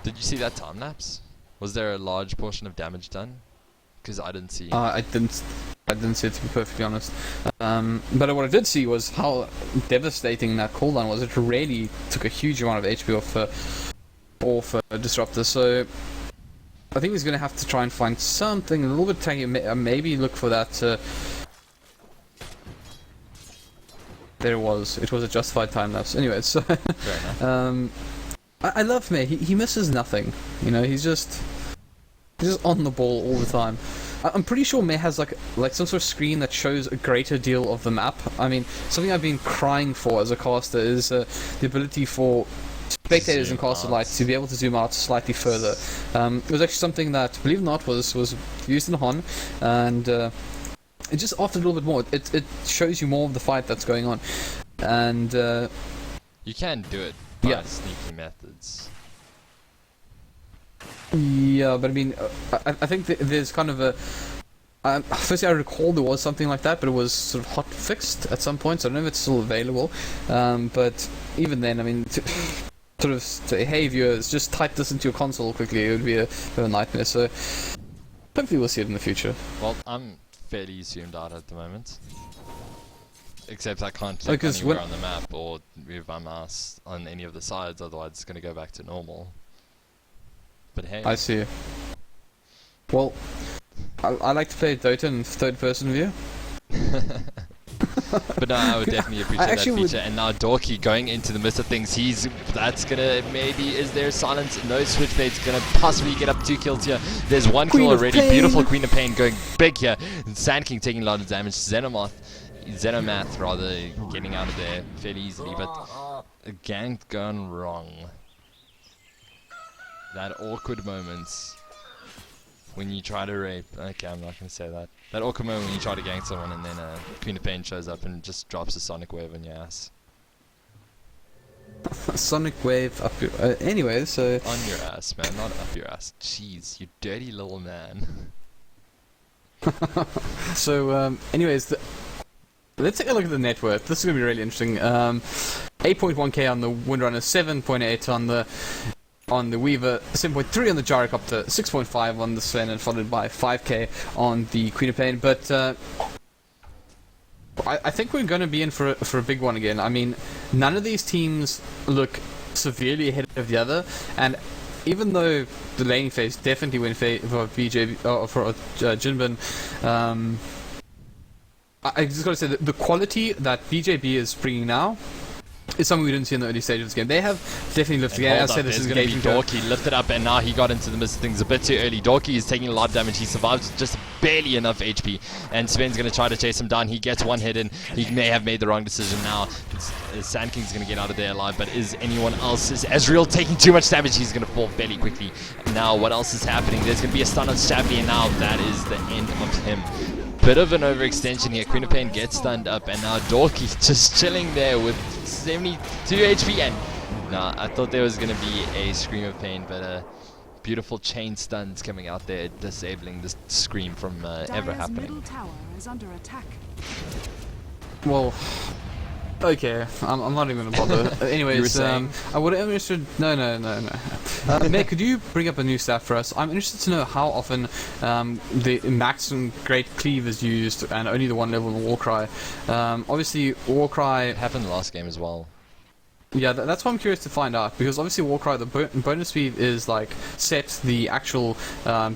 Did you see that time lapse? Was there a large portion of damage done? Because I didn't see. I didn't see it, to be perfectly honest. But what I did see was how devastating that cooldown was. It really took a huge amount of HP off Disruptor. So I think he's going to have to try and find something a little bit tanky. Maybe look for that. There it was. It was a justified time lapse. Anyway, so I love Mei. He misses nothing. You know, he's just on the ball all the time. I'm pretty sure Mei has like some sort of screen that shows a greater deal of the map. I mean, something I've been crying for as a caster is the ability for spectators and caster lights to be able to zoom out slightly further. It was actually something that, believe it or not, was used in Hon, and it just offered a little bit more. It shows you more of the fight that's going on, and you can do it by sneaky methods. Yeah, but I mean, I think there's kind of a. Firstly, I recall there was something like that, but it was sort of hot fixed at some point, so I don't know if it's still available. But even then, I mean, sort of say, hey viewers, just type this into your console quickly, it would be a bit of a nightmare. So hopefully we'll see it in the future. Well, I'm fairly zoomed out at the moment. Except I can't click anywhere on the map or move my mouse on any of the sides, otherwise it's going to go back to normal. But hey. I see. Well, I like to play Dota in third-person view. But no, I would definitely appreciate that feature. And now Dorky going into the midst of things. That's gonna maybe, is there silence? No, Switchblade's gonna possibly get up 2 kills here. There's 1 kill already. Beautiful Queen of Pain going big here. Sand King taking a lot of damage. Xenomath rather getting out of there fairly easily, but a gank gone wrong. That awkward moment when you try to rape. Okay, I'm not going to say that. That awkward moment when you try to gank someone and then Queen of Pain shows up and just drops a sonic wave on your ass. Sonic wave up your... anyway, so... On your ass, man, not up your ass. Jeez, you dirty little man. So, anyways, let's take a look at the net worth. This is going to be really interesting. 8.1k on the Windrunner, 7.8 on the Weaver, 7.3 on the Gyrocopter, 6.5 on the Sven, and followed by 5k on the Queen of Pain. But I think we're going to be in for a big one again. I mean, none of these teams look severely ahead of the other, and even though the laning phase definitely went for BJB or for JnBn, I just got to say that the quality that BJB is bringing now is something we didn't see in the early stages of this game. They have definitely lifted the game. I said this is going to be Dorky lifted up, and now he got into the midst of things a bit too early. Dorky is taking a lot of damage. He survives with just barely enough HP, and Sven's going to try to chase him down. He gets one hit in. He may have made the wrong decision now. Sand King's going to get out of there alive, but is anyone else? Is Ezreal taking too much damage? He's going to fall fairly quickly. Now, what else is happening? There's going to be a stun on Stabby, and now that is the end of him. Bit of an overextension here. Queen of Pain gets stunned up, and now Dorky just chilling there with 72 HP. And nah, I thought there was going to be a Scream of Pain, but beautiful chain stuns coming out there, disabling this Scream from ever happening. Middle tower is under attack. Well, okay, I'm not even gonna bother. Anyways, I would have interested. No. Meg, could you bring up a new stat for us? I'm interested to know how often the maximum Great Cleave is used, and only the one level in Warcry. Obviously, Warcry It happened last game as well. Yeah, that's what I'm curious to find out, because obviously Warcry, the bonus speed is like set, the actual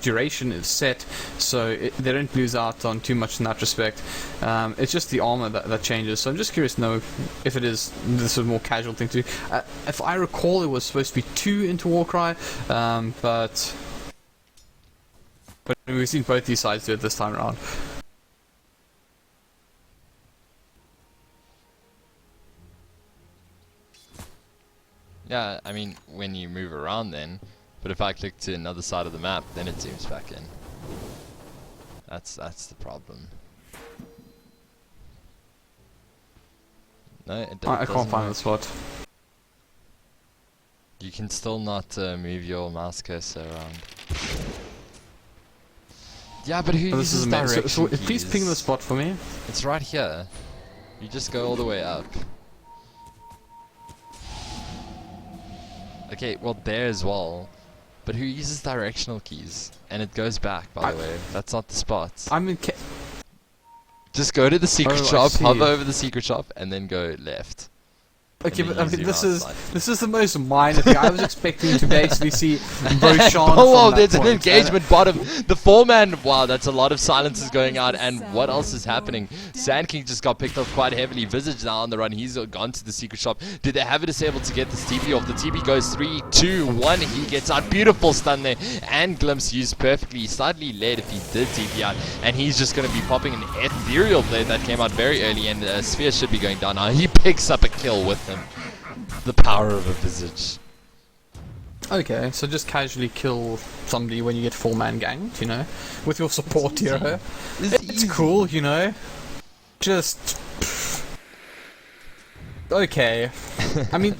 duration is set, so they don't lose out on too much in that respect. It's just the armor that changes, so I'm just curious to know if it is this sort of more casual thing to do. If I recall, it was supposed to be 2 into Warcry, but we've seen both these sides do it this time around. Yeah, I mean, when you move around then, but if I click to another side of the map, then it zooms back in. That's the problem. No, it I can't find the spot. You can still not move your mouse cursor around. Yeah, but who uses direction so please keys? ping the spot for me. It's right here. You just go all the way up. Okay, well there as well. But who uses directional keys? And it goes back, by the way. That's not the spot. I'm in. Just go to the secret shop, see. hover over the secret shop, and then go left. Okay, And but then I use mean, your this is the most minor thing. I was expecting to basically see Roshan Oh, from there's that an point. engagement bottom. The 4-man. Wow, that's a lot of silences going on. And what else is happening? Sand King just got picked off quite heavily. Visage now on the run. He's gone to the secret shop. Did they have it disabled to get this TP off? The TP goes 3, 2, 1. He gets out. Beautiful stun there. And Glimpse used perfectly. Slightly late if he did TP out. And he's just going to be popping an ethereal blade that came out very early. And Sphere should be going down now. He picks up a kill with him. The power of a Visage. Okay, so just casually kill somebody when you get 4-man ganged, you know, with your support hero. It's cool, you know. Just okay. I mean,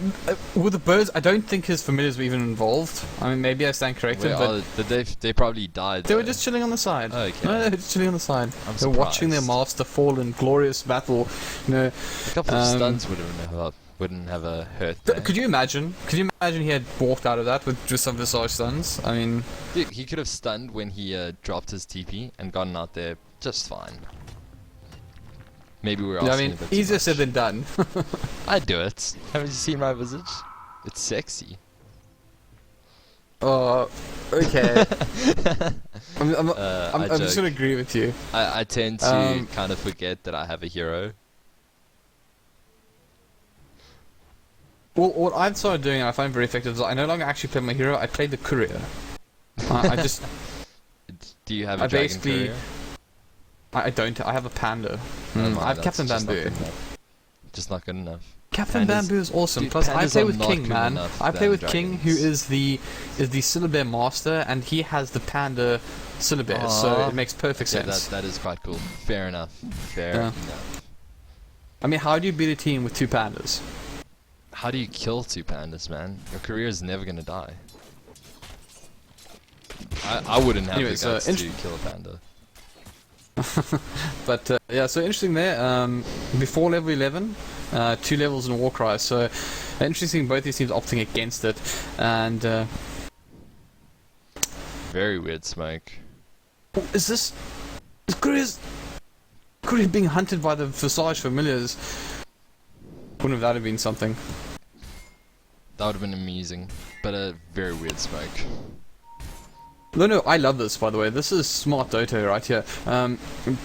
with the birds, I don't think his familiars were even involved. I mean, maybe I stand corrected, but they probably died. they were just chilling on the side. Okay. No, they were just chilling on the side. I'm They're watching their surprised. master fall in glorious battle. You know, A couple of stuns wouldn't have a hurt. There. could you imagine? Could you imagine he had walked out of that with just some Visage stuns? I mean, Dude, he could have stunned when he dropped his TP and gotten out there just fine. Maybe we're asking I mean, a bit too easier much. said than done. I'd do it. Haven't you seen my Visage? It's sexy. Oh, okay. I'm I just joke. gonna agree with you. I tend to kind of forget that I have a hero. Well, what I've started doing, and I find very effective, is I no longer actually play my hero. I play the courier. I just, Do you have a I dragon basically, courier? I don't. I have a panda. Oh, no, I have that's Captain just not Bamboo. good enough. Just not good enough. Captain Pandas- Bamboo is awesome. Dude, Plus, I pandas play are with not King, cool man. enough I play than with King, who dragons. is the Syllabare master, and he has the panda Syllabare, so Aw. it makes perfect Yeah, sense. that is quite cool. Fair enough. Fair Yeah. enough. I mean, how do you beat a team with 2 pandas? How do you kill 2 pandas, man? Your career is never gonna die. I wouldn't have Anyway, the so guts to kill a panda. But yeah, so interesting there. Before level 11, 2 levels in Warcry. So interesting, both these teams opting against it, and Very weird smoke. is this? Is Chris? could have been hunted by the Visage familiars. Wouldn't that have been something? That would have been amusing, but a very weird smoke. No, I love this, by the way. This is smart Dota right here.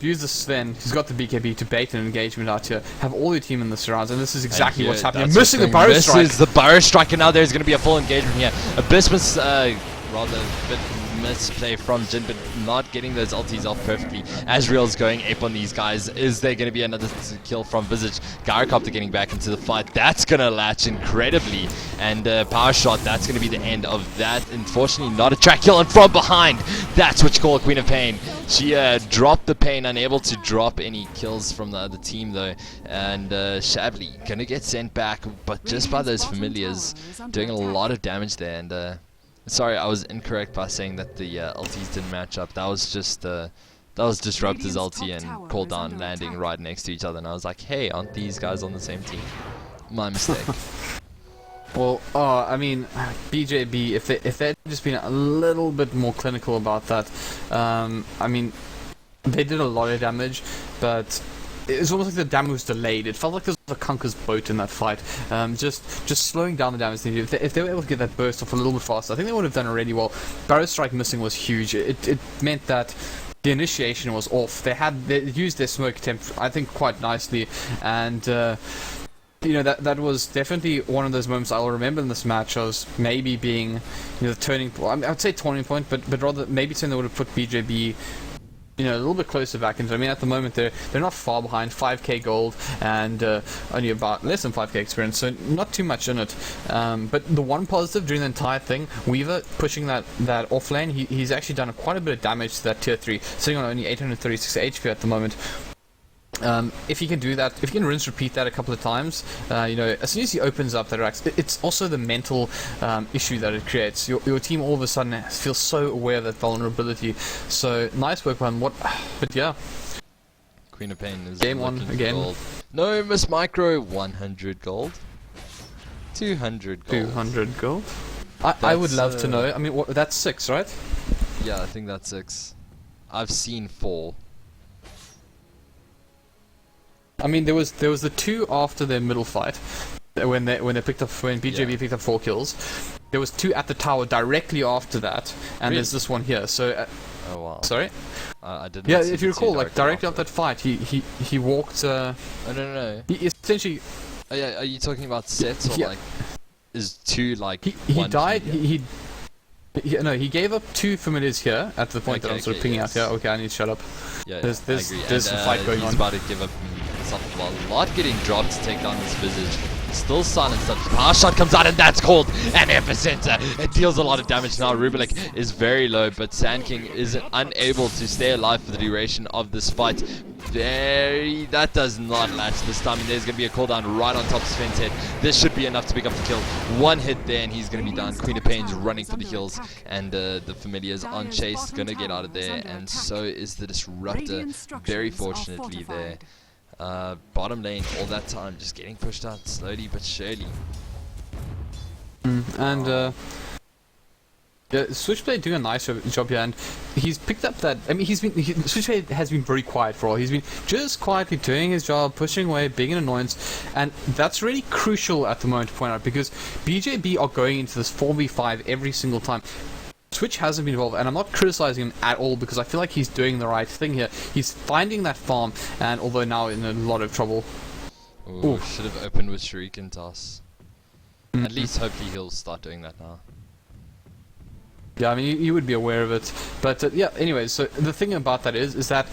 Use the Sven, he's got the BKB to bait an engagement out here. Have all your team in the surrounds, and this is exactly what's happening. Missing the Burrow Strike! Misses the Burrow Strike, and now there's going to be a full engagement here. Abyss was rather a bit misplay from JnBn, not getting those ultis off perfectly. Asriel's going ape on these guys. Is there going to be another kill from Visage? Gyrocopter getting back into the fight. That's going to latch incredibly. And power shot, that's going to be the end of that. Unfortunately, not a track kill. And from behind, that's what you call a Queen of Pain. She dropped the Pain, unable to drop any kills from the other team though. And Shably going to get sent back, but just by those familiars, doing a lot of damage there. And sorry, I was incorrect by saying that the ultis didn't match up. That was just Disruptor's ulti and Cooldown landing right next to each other, and I was like, hey, aren't these guys on the same team? My mistake. Well, I mean, BJB, if they'd just been a little bit more clinical about that, I mean, they did a lot of damage, but it was almost like the damage was delayed. It felt like there was a Conker's boat in that fight. Just slowing down the damage. If they were able to get that burst off a little bit faster, I think they would have done already well. Barrow Strike missing was huge. It meant that the initiation was off. They used their smoke temp, I think, quite nicely, and you know, that was definitely one of those moments I'll remember in this match as maybe being, you know, the turning point. I would say turning point, but rather maybe something that would have put BJB, you know, a little bit closer back into. I mean, at the moment they're not far behind, 5k gold and only about less than 5k experience, so not too much in it. But the one positive during the entire thing, Weaver pushing that off lane, he's actually done quite a bit of damage to that tier 3, sitting on only 836 HP at the moment. If he can do that, if he can rinse repeat that a couple of times, you know, as soon as he opens up that racks, it's also the mental issue that it creates. Your team all of a sudden feels so aware of that vulnerability. So nice work on what, but yeah. Queen of Pain is game one again. Gold. No, Miss Micro, 100 gold, 200 gold. 200 gold. I would love to know. I mean, that's 6, right? Yeah, I think that's 6. I've seen 4. I mean, there was the 2 after their middle fight, when BJB picked up 4 kills. There was 2 at the tower directly after that, and Really? there's this one here. So, oh wow. sorry. I didn't. Yeah, see if you the two recall, like directly after that fight, he walked. Oh no. He essentially. Oh, yeah, are you talking about sets or like? Is 2 like? He died. He gave up 2 familiars here at the point that I'm sort of pinging out here. Okay, I need to shut up. Yeah, there's I agree. a fight going on. He's about to give up something. Well, a lot getting dropped to take down this Visage. Still silenced up. Power shot comes out, and that's called an epicenter. It deals a lot of damage now. Rubik is very low, but Sand King is unable to stay alive for the duration of this fight. That does not latch this time, and there's going to be a cooldown right on top of Sven's head. This should be enough to pick up the kill. One hit there, and he's going to be done. Queen of Pain's running for the heals, and the Familiars on chase, going to get out of there, and so is the Disruptor, very fortunately there. Bottom lane all that time, just getting pushed out slowly but surely. Switchblade doing a nice job here, and he's picked up that. I mean, Switchblade has been very quiet for all. He's been just quietly doing his job, pushing away, being an annoyance, and that's really crucial at the moment to point out, because BJB are going into this 4v5 every single time. Switch hasn't been involved, and I'm not criticizing him at all, because I feel like he's doing the right thing here. He's finding that farm, and although now in a lot of trouble. Ooh, should have opened with Shuriken toss. At least hopefully he'll start doing that now. Yeah, I mean, you would be aware of it. But yeah, anyways, so the thing about that is that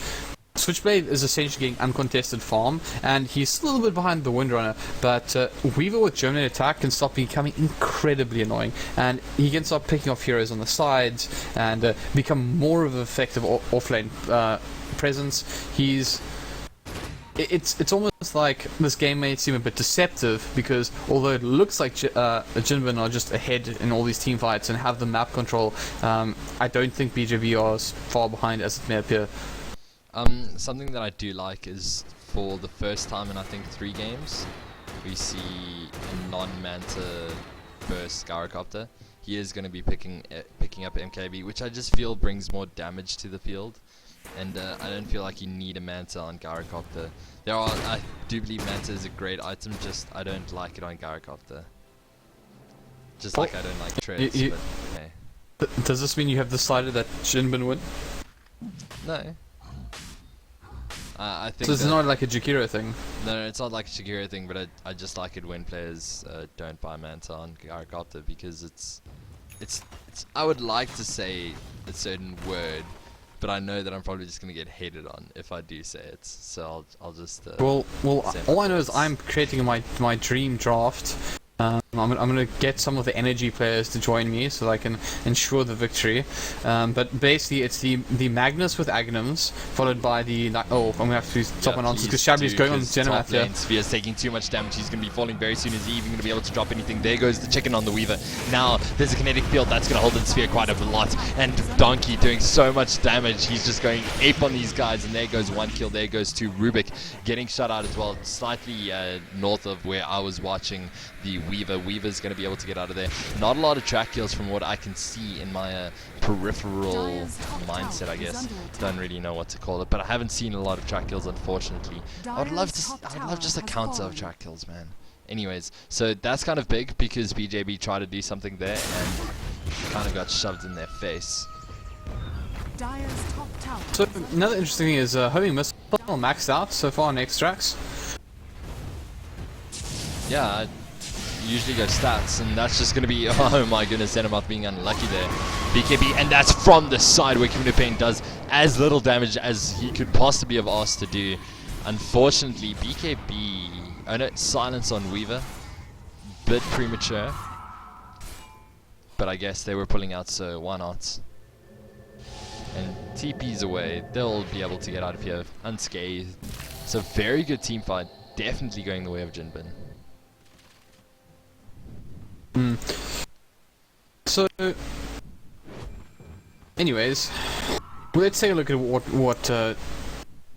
Switchblade is essentially getting uncontested farm, and he's still a little bit behind the Windrunner, but Weaver with German attack can stop becoming incredibly annoying, and he can start picking off heroes on the sides and become more of an effective offlane presence. It's almost like this game may seem a bit deceptive, because although it looks like JnBn are just ahead in all these team fights and have the map control, I don't think BJB are as far behind as it may appear. Something that I do like is, for the first time in I think 3 games, we see a non-Manta burst Gyrocopter. He is going to be picking up MKB, which I just feel brings more damage to the field. And I don't feel like you need a Manta on Gyrocopter. I do believe Manta is a great item, just I don't like it on Gyrocopter. Just like I don't like Treads, but okay. Does this mean you have decided that JnBn win? No. I think so it's not like a Jakiro thing? No, it's not like a Shakira thing, but I just like it when players don't buy Manta on Gyrocopter, because it's I would like to say a certain word, but I know that I'm probably just gonna get hated on if I do say it. So I'll just. Well, all I know is I'm creating my dream draft. I'm gonna get some of the energy players to join me so I can ensure the victory. But basically, it's the Magnus with Agnums, followed by the I'm gonna have to stop my nonsense because Shabby's going on Genomath here. Sphere's taking too much damage. He's gonna be falling very soon. Is he even gonna be able to drop anything? There goes the chicken on the Weaver. Now there's a kinetic field that's gonna hold the Sphere quite a lot, and Donkey doing so much damage. He's just going ape on these guys, and there goes one kill. There goes two. Rubik getting shut out as well, slightly north of where I was watching the Weaver. Weaver's going to be able to get out of there. Not a lot of track kills from what I can see in my peripheral mindset, I guess. Don't really know what to call it, but I haven't seen a lot of track kills, unfortunately. I would love just a counter of track kills, man. Anyways, so that's kind of big because BJB tried to do something there and kind of got shoved in their face. So another interesting thing is homing missile maxed out so far on extracts. Yeah, usually go stats, and that's just going to be, oh my goodness, Xenomoth being unlucky there. BKB, and that's from the side where Pain does as little damage as he could possibly have asked to do. Unfortunately, BKB, oh no, silence on Weaver, bit premature, but I guess they were pulling out, so why not? And TP's away, they'll be able to get out of here unscathed. So very good team fight, definitely going the way of JnBn. So, anyways, let's take a look at what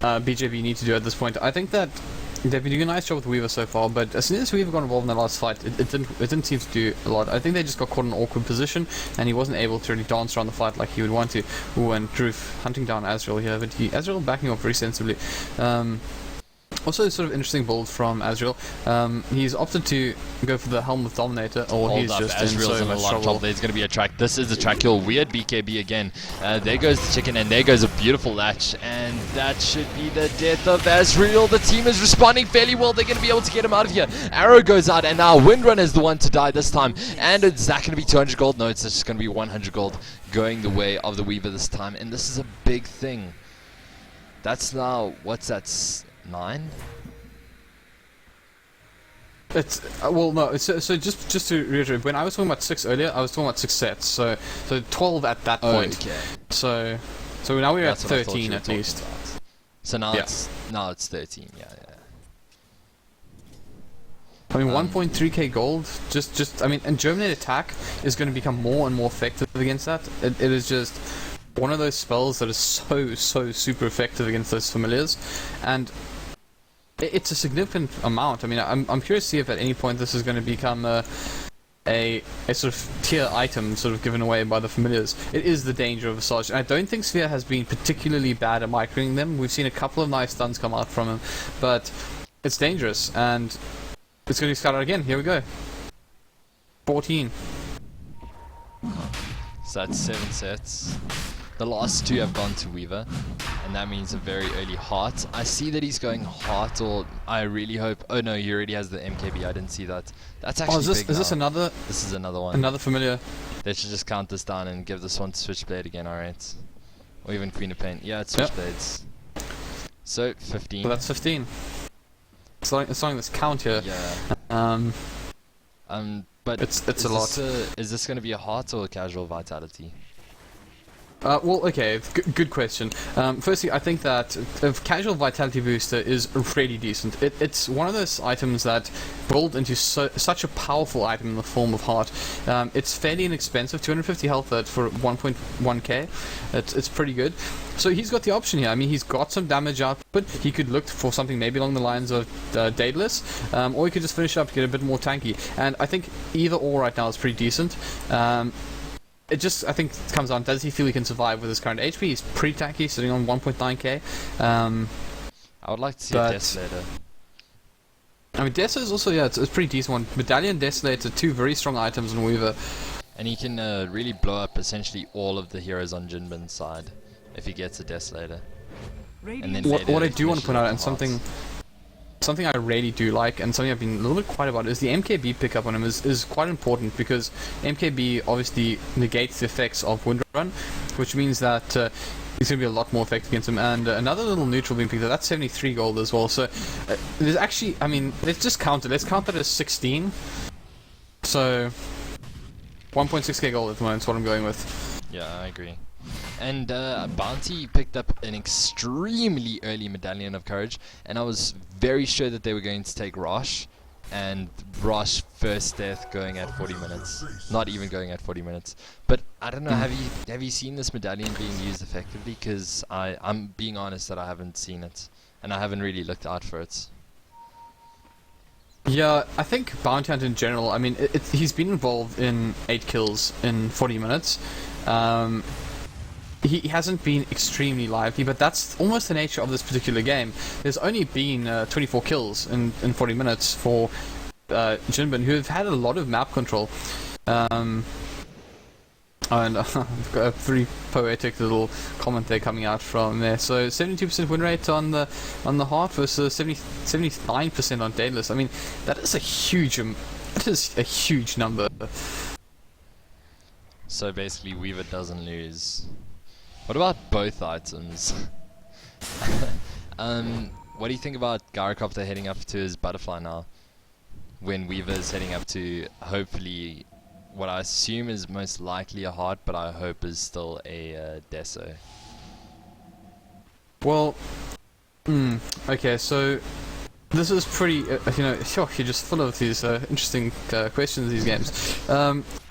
BJB need to do at this point. I think that they've been doing a nice job with Weaver so far, but as soon as Weaver got involved in the last fight, it didn't seem to do a lot. I think they just got caught in an awkward position, and he wasn't able to really dance around the fight like he would want to. Ooh, and Droof hunting down Azrael here, but Azrael backing off very sensibly. Also, sort of interesting build from Azrael. He's opted to go for the Helm with Dominator, or Hold he's up, just Azrael's in so in a much lot of trouble. trouble. There's going to be a track. This is the track kill. Weird BKB again. There goes the chicken, and there goes a beautiful latch, and that should be the death of Azrael. The team is responding fairly well. They're going to be able to get him out of here. Arrow goes out, and now Windrun is the one to die this time. And is that going to be 200 gold? No, it's just going to be 100 gold going the way of the Weaver this time, and this is a big thing. That's now, what's that, 9? It's well, no. So just to reiterate, when I was talking about 6 earlier, I was talking about 6 sets. So 12 at that point. Okay. So now we're That's at what I thought 13 you were at talking least. about. So now Yeah. it's 13. Yeah. I mean, 1.3k gold. Just I mean, and Germinate Attack is going to become more and more effective against that. It is just one of those spells that is so super effective against those familiars, and it's a significant amount. I mean, I'm curious to see if at any point this is going to become a sort of tier item sort of given away by the familiars. It is the danger of Visage, and I don't think Sphere has been particularly bad at microing them. We've seen a couple of nice stuns come out from him, but it's dangerous, and it's going to be scouted again. Here we go. 14. So that's 7 sets. The last 2 have gone to Weaver, and that means a very early Heart. I see that he's going Heart, or I really hope... Oh no, he already has the MKB, I didn't see that. That's actually big is this now. another... This is another one. Another familiar? They should just count this down and give this one to Switchblade again, alright. Or even Queen of Pain. Yeah, it's Switchblades. Yep. So, 15. So that's 15. It's something that's count here. Yeah. But it's a lot. Is this going to be a Heart or a Casual Vitality? Well, okay, good question. Firstly, I think that a casual vitality booster is really decent. It's one of those items that build into such a powerful item in the form of Heart. It's fairly inexpensive, 250 health for 1.1k. It's pretty good. So he's got the option here. I mean, he's got some damage output. He could look for something maybe along the lines of Daedalus, or he could just finish up, get a bit more tanky. And I think either or right now is pretty decent. it just, I think, comes down, does he feel he can survive with his current HP? He's pretty tanky, sitting on 1.9k. I would like to see a Desolator. I mean, Desolator is also, it's a pretty decent one. Medallion, Desolator, two very strong items on Weaver. And he can really blow up essentially all of the heroes on JnBn's side if he gets a Desolator. And then what I do want to point out, and something I really do like, and something I've been a little bit quiet about, is the MKB pickup on him is quite important, because MKB obviously negates the effects of Windrun, which means that he's going to be a lot more effective against him. And another little neutral being picked up, that's 73 gold as well. So there's actually, I mean, let's just count it. Let's count that as 16. So 1.6k gold at the moment is what I'm going with. Yeah, I agree. And Bounty picked up an extremely early Medallion of Courage, and I was very sure that they were going to take Rosh, and Rosh first death going at 40 minutes. Not even going at 40 minutes. But I don't know, have you seen this Medallion being used effectively? Because I'm being honest that I haven't seen it, and I haven't really looked out for it. Yeah, I think Bounty Hunter in general, I mean, he's been involved in 8 kills in 40 minutes. He hasn't been extremely lively, but that's almost the nature of this particular game. There's only been 24 kills in 40 minutes for JnBn, who have had a lot of map control. And I've got a very poetic little comment there coming out from there. So 72% win rate on the Heart versus 79% on Daedalus. I mean, that is a huge number. So basically, Weaver doesn't lose. What about both items? What do you think about Gyrocopter heading up to his Butterfly now, when Weaver is heading up to, hopefully, what I assume is most likely a Heart, but I hope is still a Deso? Well, okay, so this is pretty, you're just full of these interesting questions, these games.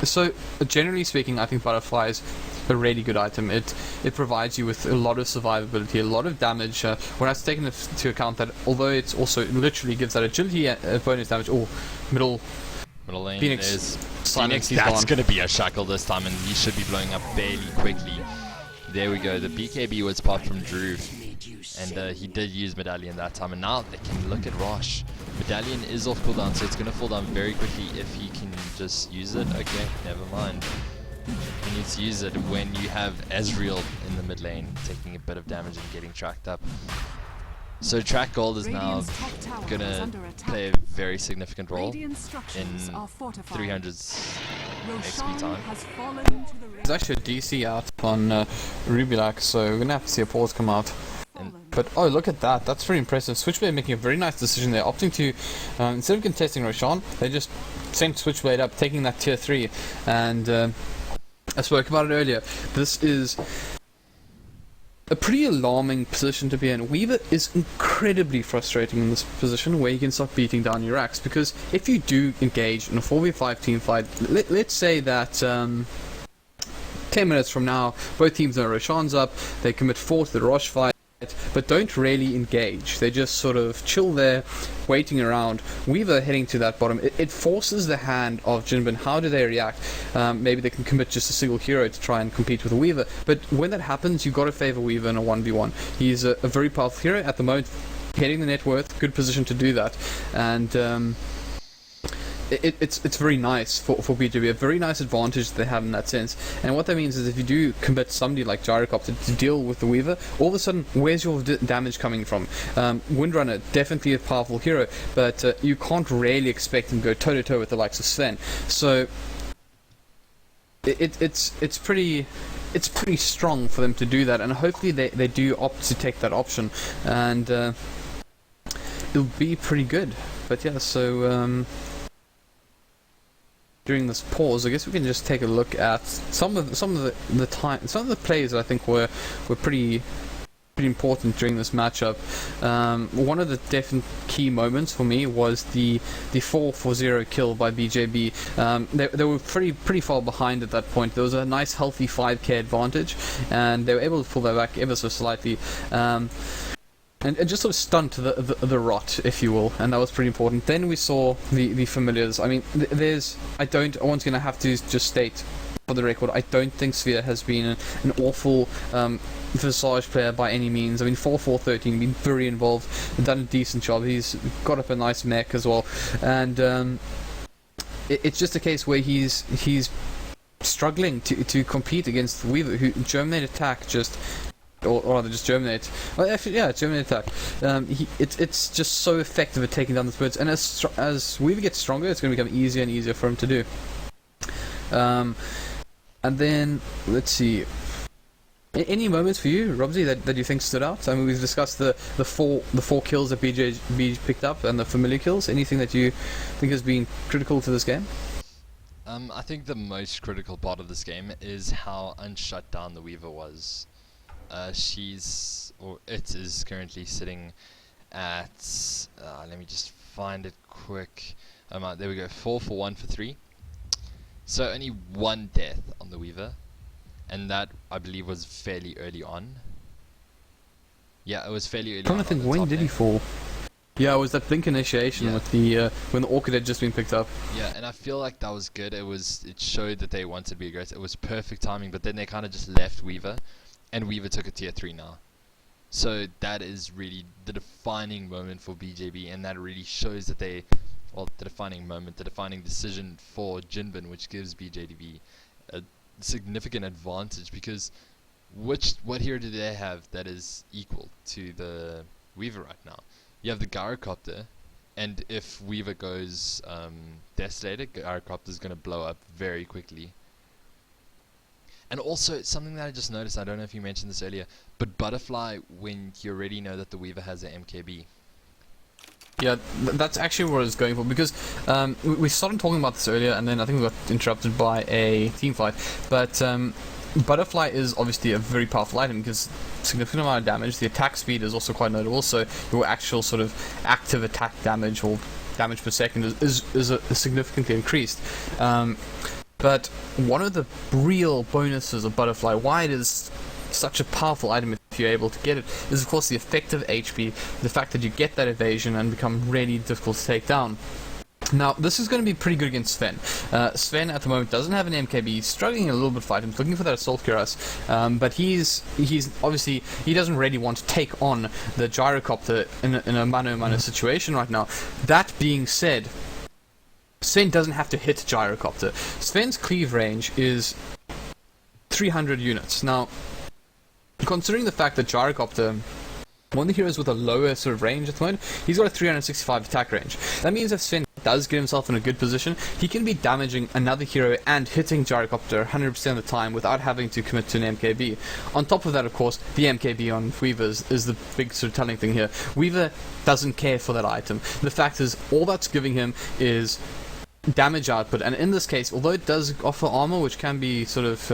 So, generally speaking, I think Butterfly is a really good item. It provides you with a lot of survivability, a lot of damage. When I was taking into account that, although it literally gives that agility bonus damage, middle lane, Phoenix, Phoenix, that's going to be a shackle this time, and he should be blowing up fairly quickly. There we go, the BKB was popped from Drew, and he did use Medallion that time, and now they can look at Rosh. Medallion is off cooldown, so it's going to fall down very quickly if he can just use it. Okay, never mind. He needs to use it when you have Ezreal in the mid lane, taking a bit of damage and getting tracked up. So track gold is now going to play a very significant role in 300's XP time. There's actually a DC out on Rubilac, so we're going to have to see a pause come out. But oh, look at that, that's very impressive. Switchblade making a very nice decision there, opting to, instead of contesting Roshan, they just sent Switchblade up, taking that tier 3, and I spoke about it earlier. This is a pretty alarming position to be in. Weaver is incredibly frustrating in this position where you can start beating down your racks, because if you do engage in a 4v5 team fight, let's say that 10 minutes from now both teams know Roshan's up, they commit 4 to the Rosh fight, but don't really engage. They just sort of chill there, waiting around. Weaver heading to that bottom, it forces the hand of JnBn. How do they react? Maybe they can commit just a single hero to try and compete with a Weaver, but when that happens, you've got to favor Weaver in a 1v1. He's a very powerful hero at the moment, hitting the net worth, good position to do that, and it's very nice for BJB, a very nice advantage they have in that sense. And what that means is if you do commit somebody like Gyrocopter to deal with the Weaver, all of a sudden, where's your damage coming from? Windrunner, definitely a powerful hero, but you can't really expect him to go toe-to-toe with the likes of Sven. So it's pretty strong for them to do that, and hopefully they do opt to take that option, and it'll be pretty good. But yeah, so during this pause, I guess we can just take a look at some of the plays that I think were pretty important during this matchup. One of the definite key moments for me was the 4-0 kill by BJB. They were pretty far behind at that point. There was a nice healthy 5k advantage, and they were able to pull that back ever so slightly. and just sort of stunt the rot, if you will, and that was pretty important. Then we saw the familiars. I mean, once going to have to just state for the record, I don't think Sphere has been an awful Visage player by any means. I mean, 4-4-13, been very involved, done a decent job. He's got up a nice mech as well, and it's just a case where he's struggling to compete against Weaver, who Germinate attack just. Or rather, just Germinate. Well, actually, yeah, Germinate attack. It's just so effective at taking down the birds, and as Weaver gets stronger, it's going to become easier and easier for him to do. And then let's see. Any moments for you, Robsy, that you think stood out? I mean, we've discussed the four kills that BJB picked up and the familiar kills. Anything that you think has been critical to this game? I think the most critical part of this game is how unshut down the Weaver was. It is currently sitting at, let me just find it quick. There we go, 4 for 1 for 3. So only one death on the Weaver, and that I believe was fairly early on. Yeah, it was fairly early on. I'm trying to think, when did he fall? Yeah, it was that blink initiation with the when the Orchid had just been picked up. Yeah, and I feel like that was good. It showed that they wanted to be aggressive. It was perfect timing, but then they kind of just left Weaver, and Weaver took a tier 3 now. So that is really the defining moment for BJB, and that really shows that the defining moment, the defining decision for JnBn, which gives BJB a significant advantage, because what hero do they have that is equal to the Weaver right now? You have the Gyrocopter, and if Weaver goes Desolated, Gyrocopter is going to blow up very quickly. And also, something that I just noticed, I don't know if you mentioned this earlier, but Butterfly, when you already know that the Weaver has an MKB. Yeah, that's actually what I was going for, because we started talking about this earlier, and then I think we got interrupted by a team fight. But Butterfly is obviously a very powerful item, because significant amount of damage. The attack speed is also quite notable, so your actual sort of active attack damage or damage per second is significantly increased. But one of the real bonuses of Butterfly, why it is such a powerful item if you're able to get it, is of course the effective HP, the fact that you get that evasion and become really difficult to take down. Now, this is going to be pretty good against Sven. Sven at the moment doesn't have an MKB, he's struggling a little bit fight, he's looking for that Assault Cuirass, but he's obviously, he doesn't really want to take on the Gyrocopter in a mano-a-mano situation right now. That being said, Sven doesn't have to hit Gyrocopter. Sven's cleave range is 300 units. Now, considering the fact that Gyrocopter, one of the heroes with a lower sort of range at the moment, he's got a 365 attack range. That means if Sven does get himself in a good position, he can be damaging another hero and hitting Gyrocopter 100% of the time without having to commit to an MKB. On top of that, of course, the MKB on Weaver is the big sort of telling thing here. Weaver doesn't care for that item. The fact is, all that's giving him is damage output, and in this case, although it does offer armor, which can be sort of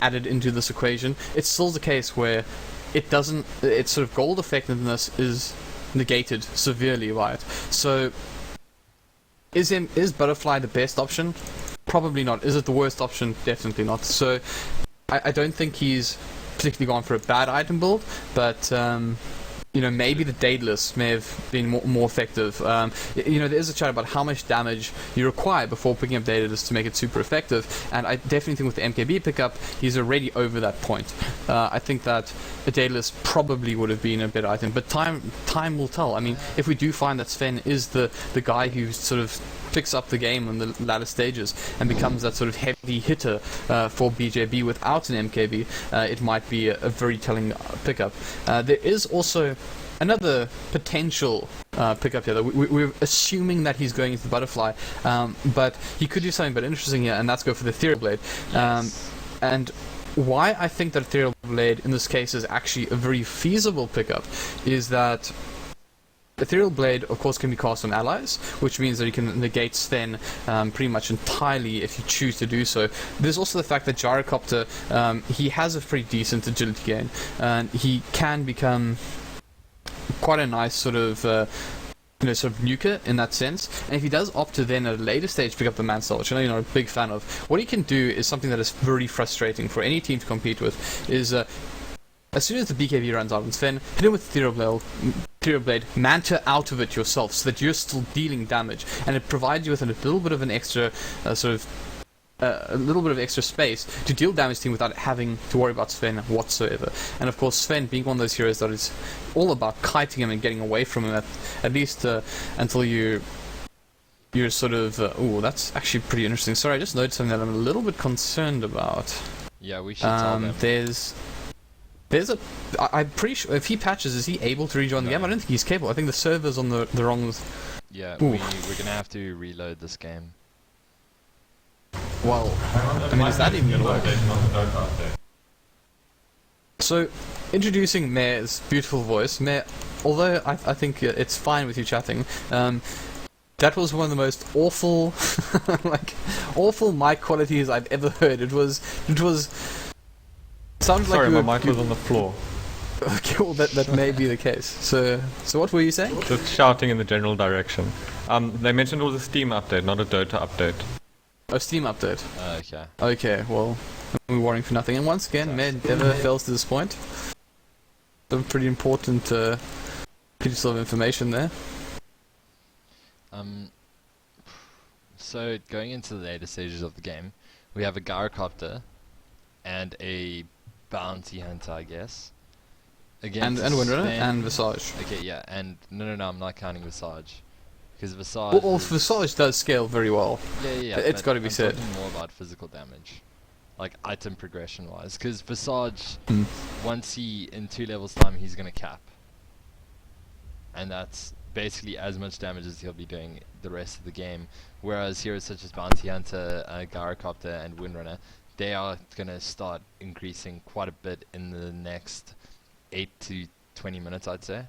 added into this equation, it's still the case where it doesn't, its sort of gold effectiveness is negated severely by it. So is Butterfly the best option? Probably not. Is it the worst option? Definitely not. So I don't think he's particularly gone for a bad item build, but you know, maybe the Daedalus may have been more effective. You know, there is a chat about how much damage you require before picking up Daedalus to make it super effective, and I definitely think with the MKB pickup, he's already over that point. I think that a Daedalus probably would have been a better item, but time will tell. I mean, if we do find that Sven is the guy who sort of picks up the game in the latter stages and becomes that sort of heavy hitter for BJB without an MKB, it might be a very telling pickup. There is also another potential pickup here. We're assuming that he's going into the Butterfly, but he could do something but interesting here, and that's go for the Ethereal Blade. And why I think that Ethereal Blade in this case is actually a very feasible pickup is that Ethereal Blade, of course, can be cast on allies, which means that you can negate Sven pretty much entirely if you choose to do so. There's also the fact that Gyrocopter, he has a pretty decent agility gain, and he can become quite a nice sort of sort of nuker in that sense. And if he does opt to then at a later stage pick up the Manstall, which I know you're not a big fan of, what he can do is something that is very frustrating for any team to compete with, is as soon as the BKB runs out on Sven, hit him with Ethereal Blade, manta out of it yourself so that you're still dealing damage, and it provides you with a little bit of an extra a little bit of extra space to deal damage to him without having to worry about Sven whatsoever. And of course, Sven being one of those heroes that is all about kiting him and getting away from him at least until you're sort of... ooh, that's actually pretty interesting. Sorry, I just noticed something that I'm a little bit concerned about. Yeah, we should tell them. I'm pretty sure if he patches, is he able to rejoin the game? I don't think he's capable. I think the server's on the wrong... Yeah, we're gonna have to reload this game. Well, I mean, is that even gonna work? So, introducing Mayor's beautiful voice. Mayor, although I think it's fine with you chatting, that was one of the most awful, awful mic qualities I've ever heard. It was. Sounded Sorry, like my mic was on the floor. Okay, well, that may be the case. So what were you saying? Just shouting in the general direction. They mentioned it was a Steam update, not a Dota update. A Steam update. Okay. Okay, well, we're worrying for nothing. And once again, Mayor never fails to disappoint. Some pretty important piece of information there. So going into the later stages of the game, we have a gyrocopter and a bounty hunter, I guess. And Windrunner and Visage. Okay, yeah, and no, I'm not counting Visage. Because Visage... Well, Visage does scale very well. Yeah. It's got to be said. I'm talking more about physical damage. Like, item progression-wise. Because Visage, once in 2 levels' time, he's going to cap. And that's basically as much damage as he'll be doing the rest of the game. Whereas heroes such as Bounty Hunter, Gyrocopter, and Windrunner, they are going to start increasing quite a bit in the next 8 to 20 minutes, I'd say.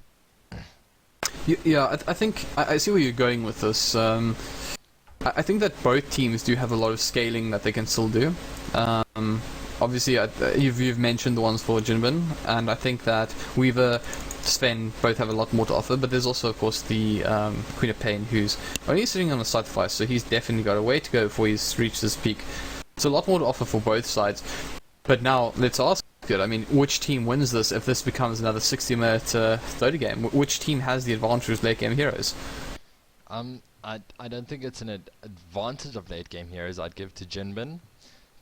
Yeah, I think I see where you're going with this. I think that both teams do have a lot of scaling that they can still do. Obviously, you've mentioned the ones for JnBn, and I think that Weaver, Sven both have a lot more to offer, but there's also, of course, the Queen of Pain, who's only sitting on a sacrifice, so he's definitely got a way to go before he's reached his peak. It's a lot more to offer for both sides. But now, let's ask it. I mean, which team wins this if this becomes another 60-minute Dota game? Which team has the advantage with late-game heroes? I don't think it's an advantage of late-game heroes I'd give to JnBn,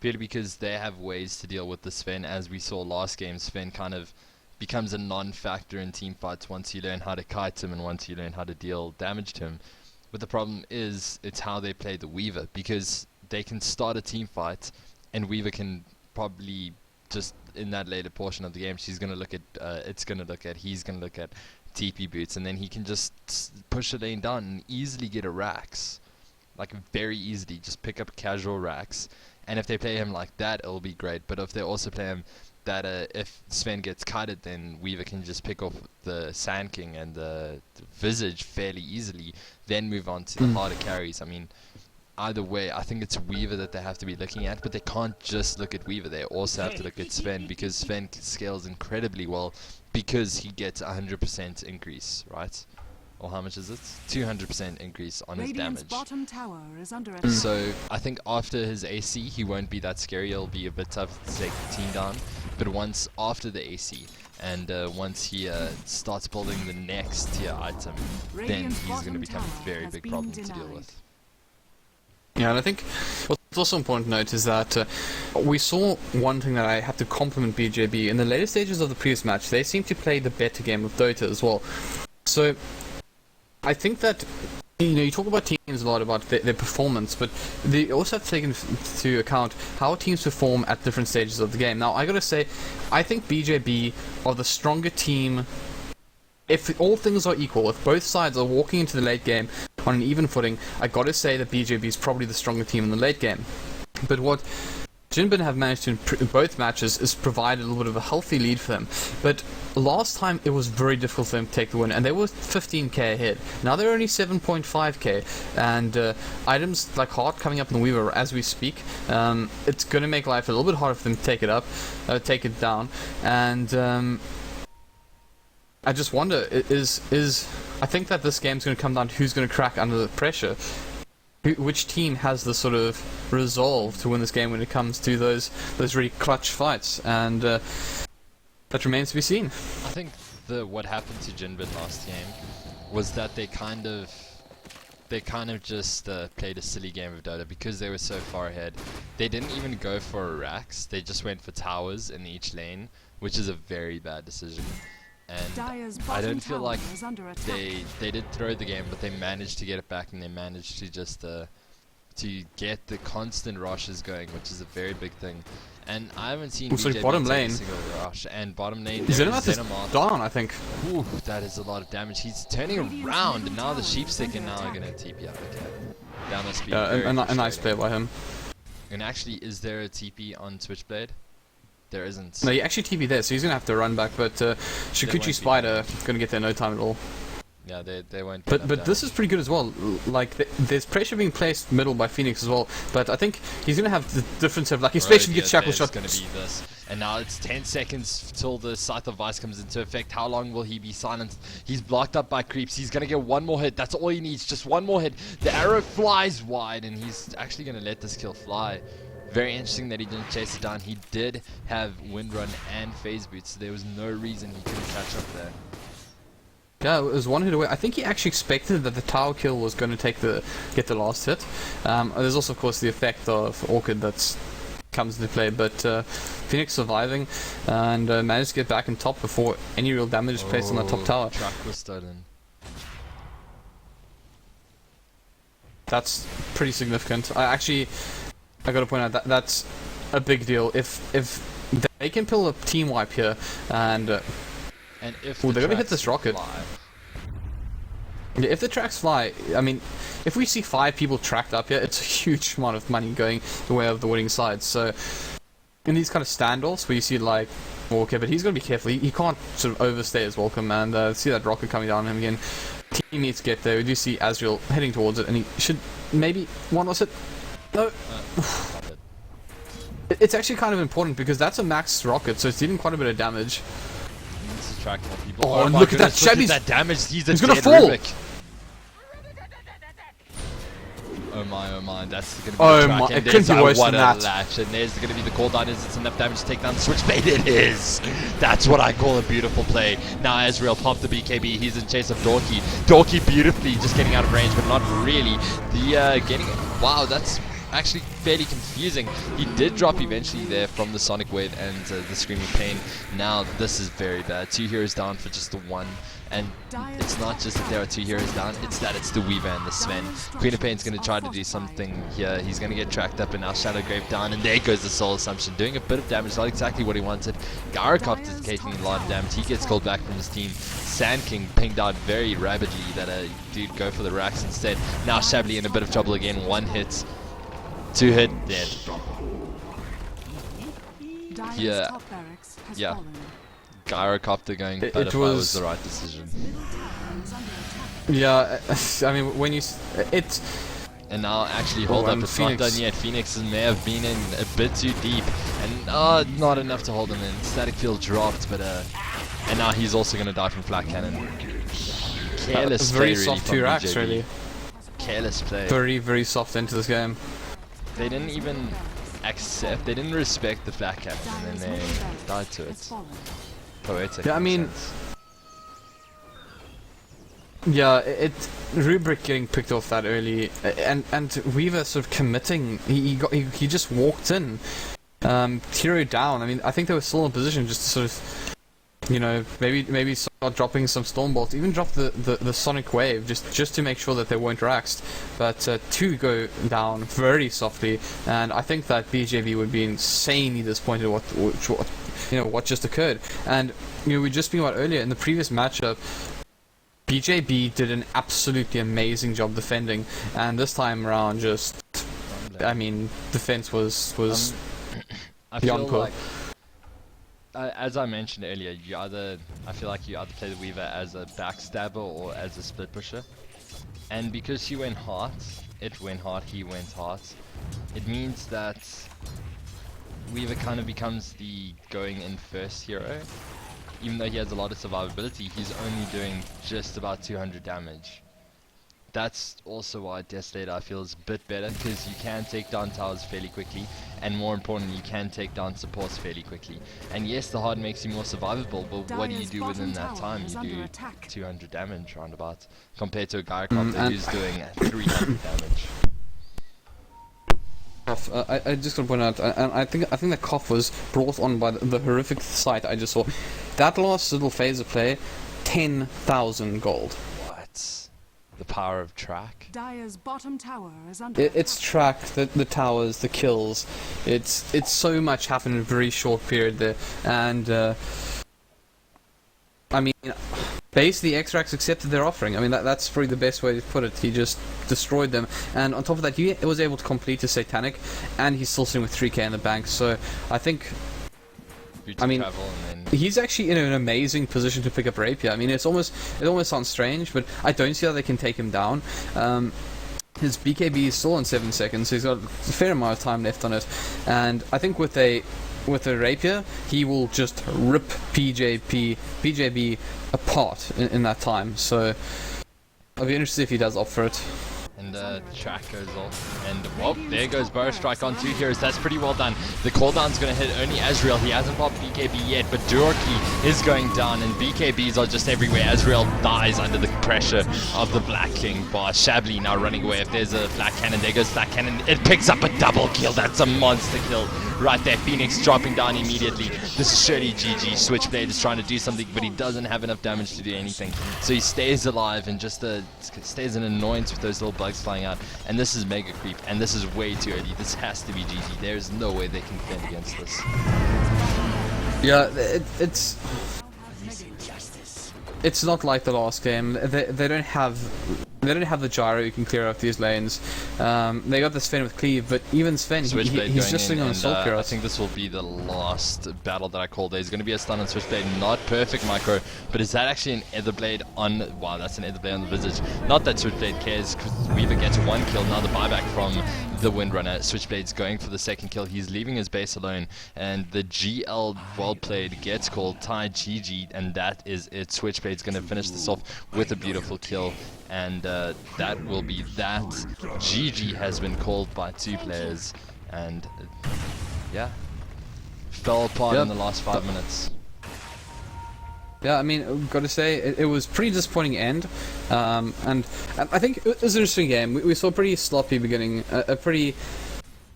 purely because they have ways to deal with the Sven. As we saw last game, Sven kind of becomes a non-factor in team fights once you learn how to kite him and once you learn how to deal damage to him. But the problem is, it's how they play the Weaver, because they can start a team fight, and Weaver can probably just in that later portion of the game, he's going to look at TP boots, and then he can just push the lane down and easily get a Rax, like very easily, just pick up casual Rax. And if they play him like that, it'll be great. But if they also play him that if Sven gets kited, then Weaver can just pick off the Sand King and the Visage fairly easily, then move on to the harder carries. I mean, either way, I think it's Weaver that they have to be looking at, but they can't just look at Weaver. They also have to look at Sven, because Sven scales incredibly well because he gets 100% increase, right? Or how much is it? 200% increase on his damage. Bottom tower is under attack. So I think after his AC, he won't be that scary. It'll be a bit tough to take the team down. But once after the AC, and once he starts building the next tier item, then he's going to become a very big problem to deal with. Yeah, and I think what's also important to note is that we saw one thing that I have to compliment BJB. In the later stages of the previous match, they seem to play the better game of Dota as well. So I think that, you talk about teams a lot, about their performance, but they also have to take into account how teams perform at different stages of the game. Now, I gotta say, I think BJB are the stronger team. If all things are equal, if both sides are walking into the late game on an even footing, I gotta say that BJB is probably the stronger team in the late game. But what JnBn have managed to in both matches is provide a little bit of a healthy lead for them. But last time it was very difficult for them to take the win, and they were 15k ahead. Now they're only 7.5k, and items like Heart coming up in the Weaver as we speak, it's going to make life a little bit harder for them to take it down, and I just wonder, I think that this game's going to come down to who's going to crack under the pressure. Which team has the sort of resolve to win this game when it comes to those really clutch fights? And that remains to be seen. I think what happened to JnBn last game was that they kind of just played a silly game of Dota because they were so far ahead. They didn't even go for racks. They just went for towers in each lane, which is a very bad decision. And I don't feel like they did throw the game, but they managed to get it back, and they managed to just to get the constant rushes going, which is a very big thing. And I haven't seen BJB bottom take lane. a single rush. And bottom lane, Xenomath is down, I think. Ooh, that is a lot of damage. He's turning around, and now the sheepstick and now are gonna TP up. Okay, that must be a nice play by him. And actually, is there a TP on Switchblade? There isn't. No, he actually TP there, so he's gonna have to run back. But Shikuchi Spider gonna get there no time at all. Yeah, they won't. But this is pretty good as well. Like there's pressure being placed middle by Phoenix as well. But I think he's gonna have the difference of like, especially gets shackle shot. Gonna be this. And now it's 10 seconds till the Scythe of Vice comes into effect. How long will he be silenced? He's blocked up by creeps. He's gonna get one more hit. That's all he needs. Just one more hit. The arrow flies wide, and he's actually gonna let this kill fly. Very interesting that he didn't chase it down. He did have Windrun and Phase Boot, so there was no reason he couldn't catch up there. Yeah, it was one hit away. I think he actually expected that the tower kill was going to get the last hit. There's also, of course, the effect of Orchid that comes into play, but Phoenix surviving and managed to get back in top before any real damage is placed on that top tower. Track was stolen. That's pretty significant. I got to point out that that's a big deal. If they can pull a team wipe here and if they're gonna hit this rocket. Yeah, if the tracks fly, I mean, if we see 5 people tracked up here, it's a huge amount of money going the way of the winning side. So, in these kind of standoffs where you see like, okay, but he's gonna be careful. He can't sort of overstay his welcome, and see that rocket coming down on him again. Team needs to get there. We do see Azrael heading towards it, and he should maybe one-loss it. No. It's actually kind of important because that's a max rocket, so it's dealing quite a bit of damage. Track more people. Oh, and look at that! Look at that damage. He's gonna fall. Rubik. Oh my, that's gonna be oh the my, track. it couldn't be worse than that. Latch. And there's gonna be the cooldown. Is it enough damage to take down the Switchblade? It is. That's what I call a beautiful play. Now Ezreal popped the BKB. He's in chase of Dorky. Dorky beautifully just getting out of range, but not really. Wow, that's actually fairly confusing. He did drop eventually there from the Sonic Wave and the Screaming Pain. Now this is very bad. 2 heroes down for just the 1. And it's not just that there are 2 heroes down, it's that it's the Weaver and the Sven. Queen of Pain's going to try to do something here. He's going to get tracked up, and now Shadow Grave down, and there goes the Soul Assumption, doing a bit of damage, not exactly what he wanted. Gyrocopter is taking a lot of damage. He gets called back from his team. Sand King pinged out very rapidly that dude go for the racks instead. Now Shabli in a bit of trouble again. 1 hit. 2 hit, dead. Yeah. Gyrocopter going, but if was the right decision. Yeah, I mean, when you... And now, actually, hold up, it's Phoenix. Not done yet. Phoenix may have been in a bit too deep, and not enough to hold him in. Static field dropped, but and now he's also going to die from flat cannon. Careless play, very really, soft from 2 racks, BJB. really. Careless play. Very, very soft into this game. They didn't even accept, they didn't respect the flat cannon, and then they died to it. Poetic. Yeah, I mean... Yeah, Rubric getting picked off that early, and Weaver sort of committing. He just walked in, hero down. I mean, I think they were still in position just to sort of, you know, maybe start dropping some storm bolts, even drop the Sonic Wave just to make sure that they weren't raxed. But 2 go down very softly, and I think that BJB would be insanely disappointed what just occurred. And you know, we just speaking about earlier in the previous matchup. BJB did an absolutely amazing job defending, and this time around, I mean, defense was I beyond feel poor. like, as I mentioned earlier, I feel like you either play the Weaver as a backstabber or as a split pusher, and because she went hard, he went hard. It means that Weaver kind of becomes the going in first hero. Even though he has a lot of survivability, he's only doing just about 200 damage. that's also why Desolator I feel is a bit better, because you can take down towers fairly quickly, and more importantly, you can take down supports fairly quickly. And yes, the hard makes you more survivable, but what do you do within that time? You do 200 damage roundabout, compared to a Gyrocopter who's doing 300 damage. I just want to point out, and I think that cough was brought on by the horrific sight I just saw. That last little phase of play, 10,000 gold. What? The power of track? Dire's bottom tower is under It's track, the towers, the kills. It's so much happened in a very short period there, and I mean, basically X-Rax accepted their offering. I mean, that's probably the best way to put it. He just destroyed them, and on top of that, he was able to complete his Satanic, and he's still sitting with 3k in the bank. So I think, he's actually in an amazing position to pick up Rapier. I mean, it almost sounds strange, but I don't see how they can take him down. His BKB is still on 7 seconds, so he's got a fair amount of time left on it, and I think with a Rapier, he will just rip BJB apart in that time. So I'll be interested if he does opt for it. And track goes off, and whoop, there goes Burrow Strike on 2 heroes. That's pretty well done. The cooldown's going to hit only Azrael. He hasn't popped BKB yet, but Durki is going down, and BKBs are just everywhere. Azrael dies under the pressure of the Black King bar. Shably now running away. If there's a Black Cannon, there goes Black Cannon. It picks up a double kill. That's a monster kill right there. Phoenix dropping down immediately. This is surely GG. Switchblade is trying to do something, but he doesn't have enough damage to do anything. So he stays alive and just stays an annoyance with those little bugs flying out. And this is mega creep, and this is way too early. This has to be GG. There's no way they can defend against this. Yeah, it's not like the last game. They don't have the gyro who can clear up these lanes. They got the Sven with cleave, but even Sven, he's just sitting on a soul clear. I think this will be the last battle that I call. There's going to be a stun on Switchblade, not perfect micro, but is that actually an Etherblade on? Wow, that's an Etherblade on the Visage. Not that Switchblade cares, because Weaver gets 1 kill. Now the buyback from the Windrunner. Switchblade's going for the 2nd kill. He's leaving his base alone, and the GL well played gets called tie GG, and that is it. Switchblade's going to finish this off with a beautiful kill. And that will be that. GG has been called by 2 players, and yeah, fell apart in the last 5 minutes. Yeah, I mean, I've got to say, it was pretty disappointing end, and I think it was an interesting game. We saw a pretty sloppy beginning, a pretty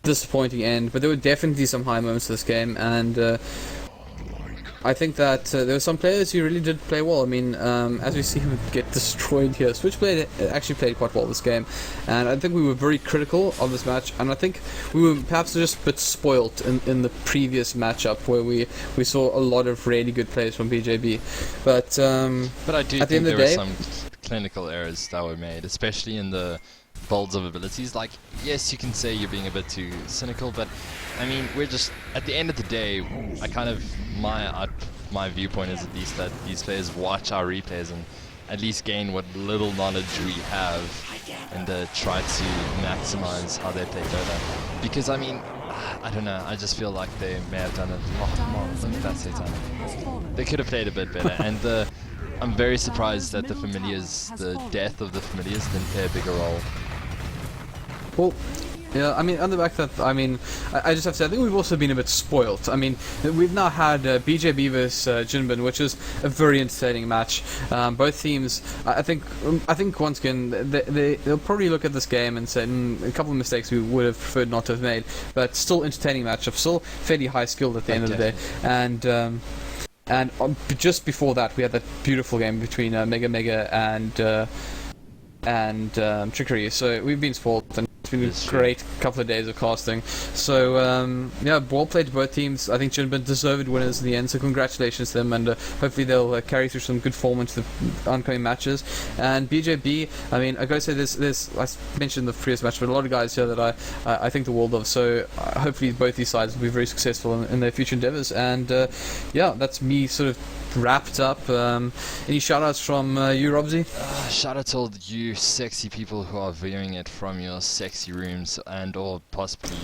disappointing end, but there were definitely some high moments of this game, and I think that there were some players who really did play well. I mean, as we see him get destroyed here, Switchblade actually played quite well this game, and I think we were very critical of this match, and I think we were perhaps just a bit spoilt in the previous matchup where we saw a lot of really good plays from BJB. But I do at the think end of there the day, were some clinical errors that were made, especially in the builds of abilities. Like, yes, you can say you're being a bit too cynical, but I mean, we're just, at the end of the day, my viewpoint is at least that these players watch our replays and at least gain what little knowledge we have, and try to maximize how they play Dota. Because I mean, I don't know, I just feel like they may have done a lot more. Look at that Satanic. They could have played a bit better, and I'm very surprised that the death of the Familiars didn't play a bigger role. well, yeah, I mean, on the back of that, I mean, I just have to say, I think we've also been a bit spoilt. I mean, we've now had BJB versus JnBn, which is a very entertaining match. Both teams, I think once again, they'll probably look at this game and say, a couple of mistakes we would have preferred not to have made, but still entertaining matchup, still fairly high skilled at the end of the day. And just before that, we had that beautiful game between Mega and Trickery. So we've been spoiled, and it's been a great couple of days of casting. So yeah, well played to both teams. I think JnBn deserved winners in the end. So congratulations to them, and hopefully they'll carry through some good form into the oncoming matches. And BJB, I mean, I gotta say this. I mentioned the previous match, but a lot of guys here that I think the world of. So hopefully both these sides will be very successful in their future endeavors. And yeah, that's me sort of wrapped up. Any shoutouts from you, Robsy? Shout out to all you sexy people who are viewing it from your sexy rooms and or possibly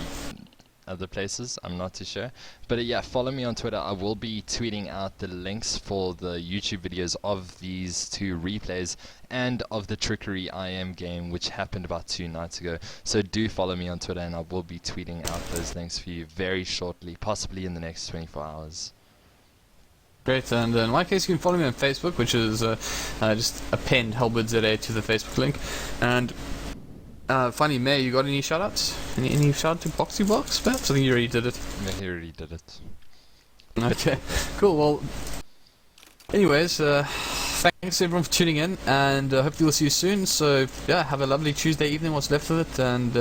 other places. I'm not too sure. But yeah, follow me on Twitter. I will be tweeting out the links for the YouTube videos of these 2 replays and of the Trickery IM game, which happened about 2 nights ago. So do follow me on Twitter, and I will be tweeting out those links for you very shortly, possibly in the next 24 hours. Great, and in my case, you can follow me on Facebook, which is just append HelbutZA to the Facebook link. And finally, May, you got any shoutouts? Any shout out to Boxy Box, perhaps? I think you already did it. Yeah, he already did it. Okay, cool. Well, anyways, thanks everyone for tuning in, and hopefully we'll see you soon. So yeah, have a lovely Tuesday evening, what's left of it, and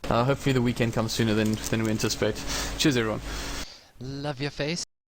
hopefully the weekend comes sooner than we anticipate. Cheers, everyone. Love your face.